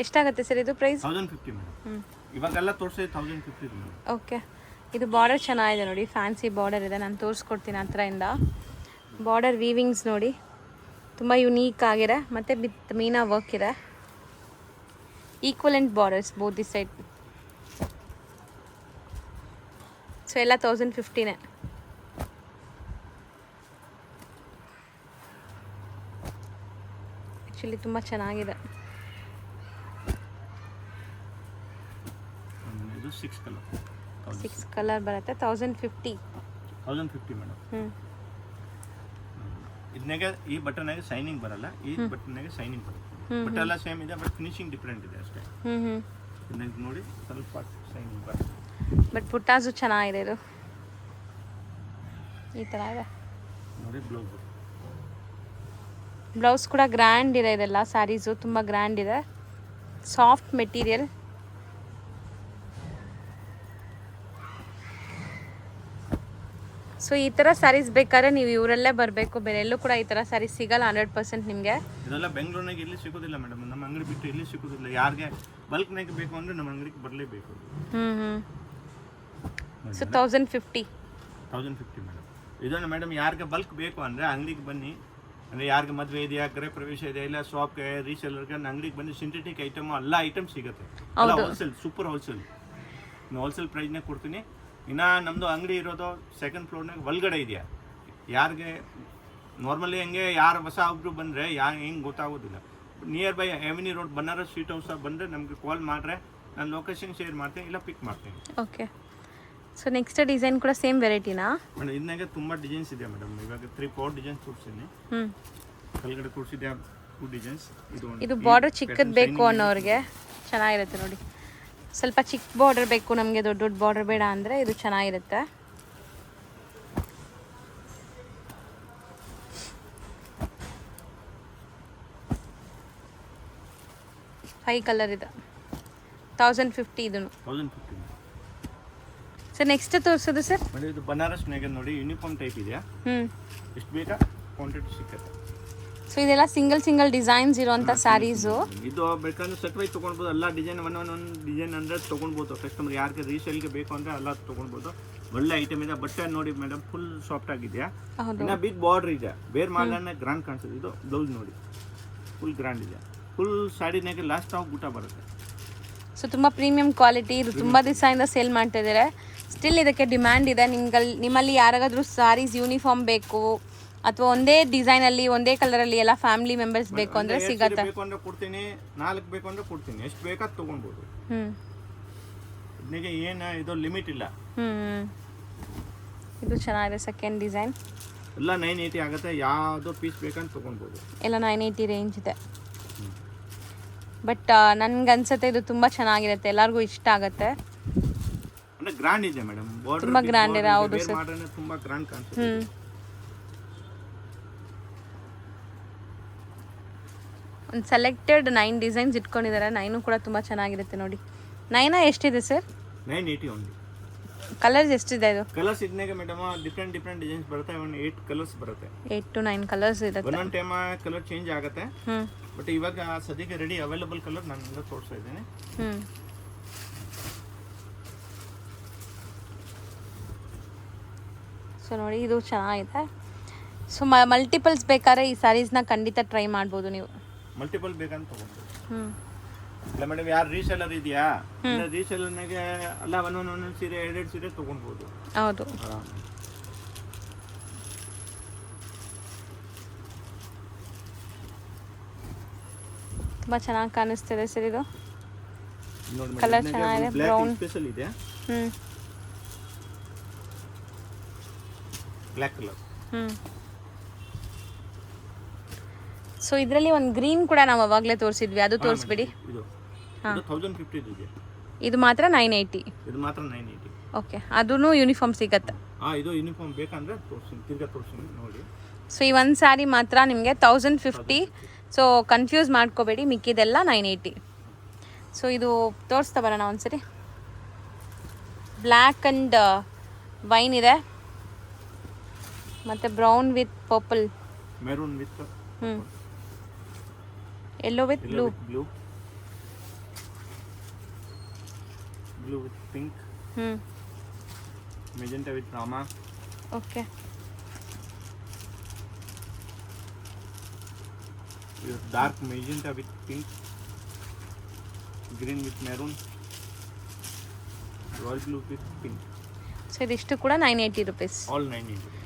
ಎಷ್ಟಾಗುತ್ತೆ ಸರ್ ಇದು ಪ್ರೈಸ್? 1050 ಮೇಡಮ್. ಇವಾಗೆಲ್ಲ ತೋರಿಸಿ 1050 ಮೇಡಮ್. ಓಕೆ, ಇದು ಬಾರ್ಡರ್ ಚೆನ್ನಾಗಿದೆ ನೋಡಿ, ಫ್ಯಾನ್ಸಿ ಬಾರ್ಡರ್ ಇದೆ. ನಾನು ತೋರಿಸ್ಕೊಡ್ತೀನಿ ಹತ್ರದಿಂದ. ಬಾರ್ಡರ್ ವೀವಿಂಗ್ಸ್ ನೋಡಿ ತುಂಬ ಯುನೀಕ್ ಆಗಿದೆ, ಮತ್ತು ವಿತ್ ಮೀನಾ ವರ್ಕ್ ಇದೆ. Equivalent borders both the side. So ಎಲ್ಲ 1050ನೇ. ಆ್ಯಕ್ಚುಲಿ ತುಂಬ ಚೆನ್ನಾಗಿದೆ. ಇದು 6 ಕಲರ್. 6 ಕಲರ್ ಬರುತ್ತೆ. 1050 ಮೇಡಮ್. ಇದನ್ನಾಗೆ ಈ ಬಟನ್ನಾಗೆ ಶೈನಿಂಗ್ ಬರಲ್ಲ, ಈ ಬಟನ್ನಾಗೆ ಶೈನಿಂಗ್ ಬರುತ್ತೆ. ಬಟ್ ಎಲ್ಲ ಸೇಮ್ ಇದೆ, ಬಟ್ ಫಿನಿಶಿಂಗ್ ಡಿಫ್ರೆಂಟ್ ಇದೆ ಅಷ್ಟೇ. ಇದನ್ನ ನೋಡಿ ಸ್ವಲ್ಪ ಶೈನಿಂಗ್ ಬರುತ್ತೆ. ಬಟ್ ಬುಟ್ಟಾಸು ಚೆನ್ನಾಗಿದೆ. ಇದು ಈ ಥರ ಇದೆ ನೋಡಿ. ಬ್ಲೌಸ್ ಕೂಡ ಗ್ರ್ಯಾಂಡ್ ಇದೆ. ಇದೆಲ್ಲ ಸ್ಯಾರೀಸು ತುಂಬ ಗ್ರ್ಯಾಂಡ್ ಇದೆ, ಸಾಫ್ಟ್ ಮೆಟೀರಿಯಲ್. ಸೊ ಈ ಥರ ಸ್ಯಾರೀಸ್ ಬೇಕಾದ್ರೆ ನೀವು ಇವರಲ್ಲೇ ಬರಬೇಕು, ಬೇರೆ ಎಲ್ಲೂ ಕೂಡ ಈ ಥರ ಸ್ಯಾರೀಸ್ ಸಿಗಲ್ಲ 100% ನಿಮಗೆ. ಇದೆಲ್ಲ ಬೆಂಗಳೂರಿನಾಗ ಎಲ್ಲಿ ಸಿಗೋದಿಲ್ಲ ಮೇಡಮ್. ನಮ್ಮ ಅಂಗಡಿ ಬಿಟ್ಟು ಎಲ್ಲಿ ಸಿಗೋದಿಲ್ಲ. ಯಾರಿಗೆ ಬಲ್ಕ್ನಾಗ ಬೇಕು ಅಂದರೆ ನಮ್ಮ ಅಂಗಡಿಗೆ ಬರಲೇಬೇಕು. So 1050 madam. ಇದನ್ನು ಮೇಡಮ್ ಯಾರಿಗೆ ಬಲ್ಕ್ ಬೇಕು ಅಂದರೆ ಅಂಗಡಿಗೆ ಬನ್ನಿ. ಅಂದರೆ ಯಾರಿಗೆ ಮದುವೆ ಇದೆಯಾ, ಗೃಹ ಪ್ರವೇಶ ಇದೆ, ಇಲ್ಲ ಶಾಪ್ಗೆ ರೀಸೇಲರ್ಗೆ ಅಂಗಡಿಗೆ ಬನ್ನಿ. ಸಿಂಥೆಟಿಕ್ ಐಟಮು ಎಲ್ಲ ಐಟಮ್ ಸಿಗುತ್ತೆ. ಎಲ್ಲ ಹೋಲ್ಸೇಲ್, ಸೂಪರ್ ಹೋಲ್ಸೇಲ್. ಹೋಲ್ಸೇಲ್ ಪ್ರೈಸ್ನಾಗ ಕೊಡ್ತೀನಿ. ಇನ್ನು ನಮ್ಮದು ಅಂಗಡಿ ಇರೋದು 2nd ಫ್ಲೋರ್ನಾಗ ಒಳಗಡೆ ಇದೆಯಾ. ಯಾರಿಗೆ ನಾರ್ಮಲಿ ಹಂಗೆ ಯಾರು ಹೊಸ ಒಬ್ಬರು ಬಂದರೆ ಹೆಂಗೆ ಗೊತ್ತಾಗೋದಿಲ್ಲ. Nearby avenue road Banaras sweet house ಬಂದರೆ ನಮಗೆ ಕಾಲ್ ಮಾಡಿದ್ರೆ ನಾನು ಲೊಕೇಶನ್ ಶೇರ್ ಮಾಡ್ತೀನಿ, ಇಲ್ಲ ಪಿಕ್ ಮಾಡ್ತೀನಿ. ಓಕೆ. ಸೊ ನೆಕ್ಸ್ಟ್ ಡಿಸೈನ್ ಕೂಡ ಸೇಮ್ ವೆರೈಟಿನಾ ಮೇಡಮ್? ಇದನ್ನಾಗೆ ತುಂಬ ಡಿಸೈನ್ಸ್ ಇದೆ ಮೇಡಮ್. ಇವಾಗ 3-4 ಡಿಸೈನ್ಸ್ ತೋರಿಸ್ತೀನಿ. ಕೆಳಗಡೆ ತೋರಿಸಿದೆ 2 ಡಿಸೈನ್ಸ್. ಇದು ಬಾರ್ಡರ್ ಚಿಕ್ಕದು ಬೇಕು ಅನ್ನೋರಿಗೆ ಚೆನ್ನಾಗಿರುತ್ತೆ ನೋಡಿ. ಸ್ವಲ್ಪ ಚಿಕ್ಕ ಬಾರ್ಡರ್ ಬೇಕು ನಮಗೆ, ದೊಡ್ಡ ದೊಡ್ಡ ಬಾರ್ಡರ್ ಬೇಡ ಅಂದರೆ ಇದು ಚೆನ್ನಾಗಿರುತ್ತೆ. ಫೈವ್ ಕಲರ್ ಇದೆ. 1050 ಇದನ್ನು. 1050. ಸೊ ಸರ್ ನೆಕ್ಸ್ಟ್ ತೋರಿಸೋದು ಸರ್? ಮೇಡಮ್ ಇದು ಬನಾರಸ್ನಾಗೆ ನೋಡಿ ಯೂನಿಫಾರ್ಮ್ ಟೈಪ್ ಇದೆಯಾ, ಎಷ್ಟು ಬೇಕಾ ಕ್ವಾಂಟಿಟಿ ಸಿಕ್ಕತ್ತೆ. ಸೊ ಇದೆಲ್ಲ ಸಿಂಗಲ್ ಡಿಸೈನ್ಸ್ ಇರುವಂತ ಸ್ಯಾರೀಸು. ಇದು ಬೇಕಾದ್ರೆ ಸೆಟ್ ವೈಸ್ ತೊಗೊಳ್ಬೋದು, ಎಲ್ಲ ಡಿಸೈನ್ ಒಂದೊಂದು ಡಿಸೈನ್ ಅಂದರೆ ತೊಗೊಳ್ಬೋದು. ಕಸ್ಟಮರ್ ಯಾರಿಗೆ ರೀಸೇಲ್ಗೆ ಬೇಕು ಅಂದರೆ ಎಲ್ಲ ತೊಗೊಳ್ಬೋದು. ಒಳ್ಳೆ ಐಟಮ್ ಇದೆ. ಬಟ್ಟೆ ನೋಡಿ ಮೇಡಮ್ ಫುಲ್ ಸಾಫ್ಟ್ ಆಗಿದೆಯಾ, ಇನ್ನು ಬಿಗ್ ಬಾರ್ಡರ್ ಇದೆ, ಬೇರೆ ಮಾಡಲನ್ನ ಗ್ರ್ಯಾಂಡ್ ಕಾಣಿಸುತ್ತೆ. ಇದು ಬ್ಲೌಸ್ ನೋಡಿ ಫುಲ್ ಗ್ರ್ಯಾಂಡ್ ಇದೆ, ಫುಲ್ ಸ್ಯಾರಿನಾಗೆ ಲಾಸ್ಟ್ ಆಗಿ ಊಟ ಬರುತ್ತೆ. ಸೊ ತುಂಬ ಪ್ರೀಮಿಯಂ ಕ್ವಾಲಿಟಿ. ಇದು ತುಂಬ ದಿವಸದಿಂದ ಸೇಲ್ ಮಾಡ್ತಾ ಇದ್ದಾರೆ. ಸ್ಟಿಲ್ ಇದಕ್ಕೆ ಡಿಮ್ಯಾಂಡ್ ಇದೆ. ನಿಮ್ಮಲ್ಲಿ ಯಾರಿಗಾದ್ರೂ ಸ್ಯಾರೀಸ್ ಯೂನಿಫಾರ್ಮ್ ಬೇಕು ಅಥವಾ ಒಂದೇ ಡಿಸೈನಲ್ಲಿ ಒಂದೇ ಕಲರಲ್ಲಿ ಎಲ್ಲ ಫ್ಯಾಮಿಲಿ ಮೆಂಬರ್ಸ್ ಬೇಕು ಅಂದರೆ ಸಿಗತ್ತೆ. ಬೇಕು ಅಂದರೆ ಕೊಡ್ತೀನಿ, 4 ಬೇಕು ಅಂದರೆ ಕೊಡ್ತೀನಿ, ಎಷ್ಟು ಬೇಕಾದ್ ತೊಗೊಳ್ಬೋದು. ಇದಕ್ಕೆ ಏನು ಇದು ಲಿಮಿಟ್ ಇಲ್ಲ. ಇದು ಚೆನ್ನಾಗಿದೆ ಸೆಕೆಂಡ್ ಡಿಸೈನ್. ಎಲ್ಲ 980 ಆಗುತ್ತೆ, ಯಾವುದೋ ಪೀಸ್ ಬೇಕಂತ ತೊಗೊಳ್ಬೋದು. ಎಲ್ಲ 980 ರೇಂಜ್ ಇದೆ. ಬಟ್ ನನ್ಗನ್ಸುತ್ತೆ ಇದು ತುಂಬ ಚೆನ್ನಾಗಿರುತ್ತೆ, ಎಲ್ಲರಿಗೂ ಇಷ್ಟ ಆಗುತ್ತೆ. ಅಂದ್ರೆ ಗ್ರ್ಯಾಂಡ್ ಇದೆ ಮೇಡಮ್, ತುಂಬಾ ಗ್ರ್ಯಾಂಡ್ ಇದೆ. ಹೌದು ಸರ್, ತುಂಬಾ ಗ್ರ್ಯಾಂಡ್ ಕಾಣಿಸುತ್ತೆ. ಒಂದು ಸೆಲೆಕ್ಟೆಡ್ 9 ಡಿಸೈನ್ಸ್ ಇಟ್ಕೊಂಡಿದ್ದಾರೆ. 9 ಕೂಡ ತುಂಬ ಚೆನ್ನಾಗಿರುತ್ತೆ ನೋಡಿ. 9 ಎಷ್ಟಿದೆ ಸರ್? 980 ಓನ್ಲಿ. ಕಲರ್ಸ್ ಎಷ್ಟಿದೆ ಇದು? ಕಲರ್ಸ್ ಇದನ್ನೇ ಮೇಡಮ್ ಡಿಫ್ರೆಂಟ್ ಡಿಸೈನ್ಸ್ ಬರುತ್ತೆ. 8 ಕಲರ್ಸ್ ಬರುತ್ತೆ. 8 to 9 ಕಲರ್ಸ್ ಇರುತ್ತೆ. ಒಂದೊಂದು ಟೈಮ್ ಕಲರ್ ಚೇಂಜ್ ಆಗುತ್ತೆ. ಬಟ್ ಇವಾಗ ಸದ್ಯಕ್ಕೆ ರೆಡಿ ಅವೈಲಬಲ್ ಕಲರ್ ನಾನು ತೋರಿಸ್ತಾ ಇದ್ದೇನೆ. ಸೊ ನೋಡಿ ಇದು ಚೆನ್ನಾಗಿದೆ. ಸೊ ಮಲ್ಟಿಪಲ್ಸ್ ಬೇಕಾದ್ರೆ ಈ ಸ್ಯಾರೀಸ್ನ ಖಂಡಿತ ಟ್ರೈ ಮಾಡ್ಬೋದು ನೀವು. ಮಲ್ಟಿಪಲ್ ಬೇಕಂತ ತಗೊಂಡು ಇಲ್ಲ ಮೇಡಮ್, ಯಾರು ರೀಸೆಲ್ಲರ್ ಇದೆಯಾ, ರೀಸೆಲ್ಲರ್ನಾಗೆ ಎಲ್ಲ ಒಂದೊಂದು ಸೀರೆ 2 ಸೀರೆ ತಗೊಳ್ಬೋದು. ಹೌದು. ತುಂಬಾ ಚೆನ್ನಾಗಿ ಕಾಣಿಸ್ತಿದೆ ಸರ್ ಇದು. ಕಲರ್ ಚೆನ್ನಾಗಿದೆ, ಬ್ರೌನ್ ಸ್ಪೆಷಲ್ ಇದೆ. Black colour. ಸೊ ಇದರಲ್ಲಿ ಒಂದು ಗ್ರೀನ್ ಕೂಡ ನಾವು ಅವಾಗಲೇ ತೋರಿಸಿದ್ವಿ, ಅದು ತೋರಿಸ್ಬಿಡಿ. ಇದು 1050 ಇದೆ. ಇದು ಮಾತ್ರ 980. ಇದು ಮಾತ್ರ 980. ಓಕೆ, ಅದೂ ಯೂನಿಫಾರ್ಮ್ ಸಿಗತ್ತೆ. ಇದು ಯೂನಿಫಾರ್ಮ್ ಬೇಕಂದ್ರೆ ತೋರಿಸ್ತೀನಿ, ತಿರ್ಗಾ ತೋರಿಸ್ತೀನಿ ನೋಡಿ. ಸೊ ಈ ಒಂದು ಸ್ಯಾರಿ ಮಾತ್ರ ನಿಮಗೆ 1050. ಸೊ ಕನ್ಫ್ಯೂಸ್ ಮಾಡ್ಕೋಬೇಡಿ, ಮಿಕ್ಕಿದೆಲ್ಲ 980. ಸೊ ಇದು ತೋರಿಸ್ತಾ ಬರೋಣ ಒಂದ್ಸರಿ. ಬ್ಲ್ಯಾಕ್ ಆ್ಯಂಡ್ ವೈನ್ ಇದೆ, ಮತ್ತು brown with purple, maroon with yellow with blue, blue with pink, magenta with Rama. Okay, dark magenta with pink, green with maroon, royal blue with pink. So ಇದಿಷ್ಟು ಕೂಡ 980 rupees. All 980.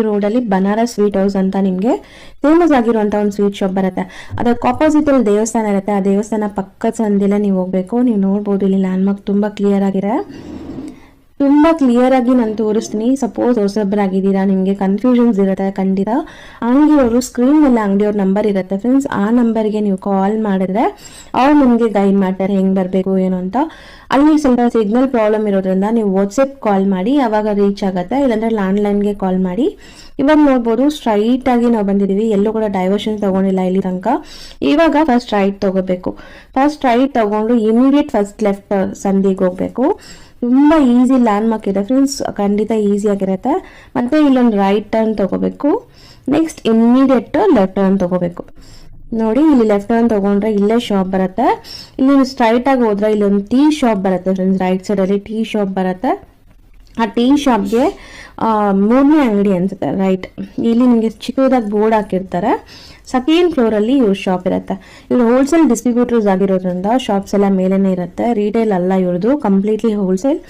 ರೋಡಲ್ಲಿ Banaras sweet house ಅಂತ ನಿಮಗೆ famous ಆಗಿರುವಂಥ ಒಂದು sweet shop ಬರುತ್ತೆ. ಅದಕ್ಕೆ ಆಪೋಸಿಟಲ್ಲಿ ದೇವಸ್ಥಾನ ಇರುತ್ತೆ. ಆ ದೇವಸ್ಥಾನ ಪಕ್ಕದ ಸಂದಿಲ್ಲ ನೀವು ಹೋಗಬೇಕು. ನೀವು ನೋಡ್ಬೋದು ಇಲ್ಲಿ ಲ್ಯಾಂಡ್ಮಾರ್ಕ್ ತುಂಬ ಕ್ಲಿಯರ್ ಆಗಿದೆ. ತುಂಬ ಕ್ಲಿಯರಾಗಿ ನಾನು ತೋರಿಸ್ತೀನಿ. ಸಪೋಸ್ ಹೊಸೊಬ್ಬರಾಗಿದ್ದೀರಾ, ನಿಮಗೆ ಕನ್ಫ್ಯೂಷನ್ಸ್ ಇರುತ್ತೆ ಖಂಡಿತ. ಅಂಗಡಿಯವರು ಸ್ಕ್ರೀನ್ ಮೇಲೆ ಅಂಗಡಿಯವ್ರ ನಂಬರ್ ಇರುತ್ತೆ ಫ್ರೆಂಡ್ಸ್, ಆ ನಂಬರ್ಗೆ ನೀವು ಕಾಲ್ ಮಾಡಿದ್ರೆ ಅವ್ರು ನಿಮಗೆ ಗೈಡ್ ಮಾಡ್ತಾರೆ ಹೆಂಗೆ ಬರಬೇಕು ಏನು ಅಂತ. ಅಲ್ಲಿ ಸ್ವಲ್ಪ ಸಿಗ್ನಲ್ ಪ್ರಾಬ್ಲಮ್ ಇರೋದ್ರಿಂದ ನೀವು ವಾಟ್ಸಪ್ ಕಾಲ್ ಮಾಡಿ, ಆವಾಗ ರೀಚ್ ಆಗುತ್ತೆ. ಇಲ್ಲಾಂದರೆ ಲ್ಯಾಂಡ್ಲೈನ್ಗೆ ಕಾಲ್ ಮಾಡಿ. ಇವಾಗ ನೋಡ್ಬೋದು ಸ್ಟ್ರೈಟಾಗಿ ನಾವು ಬಂದಿದ್ದೀವಿ, ಎಲ್ಲೂ ಕೂಡ ಡೈವರ್ಷನ್ ತೊಗೊಂಡಿಲ್ಲ ಇಲ್ಲಿ ತನಕ. ಇವಾಗ ಫಸ್ಟ್ ರೈಟ್ ತೊಗೋಬೇಕು. ಫಸ್ಟ್ ರೈಟ್ ತೊಗೊಂಡು ಇಮಿಡಿಯೇಟ್ ಫಸ್ಟ್ ಲೆಫ್ಟ್ ಸಂದಿಗೆ ಹೋಗಬೇಕು. ತುಂಬ ಈಸಿ ಲ್ಯಾಂಡ್ಮಾರ್ಕ್ ಇದೆ ಫ್ರೆಂಡ್ಸ್, ಖಂಡಿತ ಈಸಿಯಾಗಿರುತ್ತೆ. ಮತ್ತು ಇಲ್ಲೊಂದು ರೈಟ್ ಟರ್ನ್ ತೊಗೋಬೇಕು. ನೆಕ್ಸ್ಟ್ ಇಮ್ಮಿಡಿಯೇಟ್ ಲೆಫ್ಟ್ ಟರ್ನ್ ತೊಗೋಬೇಕು. ನೋಡಿ ಇಲ್ಲಿ ಲೆಫ್ಟ್ ಟರ್ನ್ ತೊಗೊಂಡ್ರೆ ಇಲ್ಲೇ ಶಾಪ್ ಬರುತ್ತೆ. ಇಲ್ಲಿ ಸ್ಟ್ರೈಟಾಗಿ ಹೋದ್ರೆ ಇಲ್ಲೊಂದು ಟೀ ಶಾಪ್ ಬರುತ್ತೆ ಫ್ರೆಂಡ್ಸ್, ರೈಟ್ ಸೈಡಲ್ಲಿ ಟೀ ಶಾಪ್ ಬರುತ್ತೆ. ಆ ಟೀ ಶಾಪ್ಗೆ 3ನೇ ಅಂಗಡಿ ಅನ್ಸುತ್ತೆ ರೈಟ್. ಇಲ್ಲಿ ನಿಮಗೆ ಚಿಕ್ಕದಾಗಿ ಬೋರ್ಡ್ ಹಾಕಿರ್ತಾರೆ. ಸೆಕೆಂಡ್ ಫ್ಲೋರಲ್ಲಿ ಇವ್ರ ಶಾಪ್ ಇರುತ್ತೆ. ಇವ್ರು ಹೋಲ್ಸೇಲ್ ಡಿಸ್ಟ್ರಿಬ್ಯೂಟರ್ಸ್ ಆಗಿರೋದ್ರಿಂದ ಶಾಪ್ಸ್ ಎಲ್ಲ ಮೇಲೇ ಇರುತ್ತೆ. ರೀಟೇಲ್ ಅಲ್ಲ ಇವ್ರದ್ದು, ಕಂಪ್ಲೀಟ್ಲಿ ಹೋಲ್ಸೇಲ್.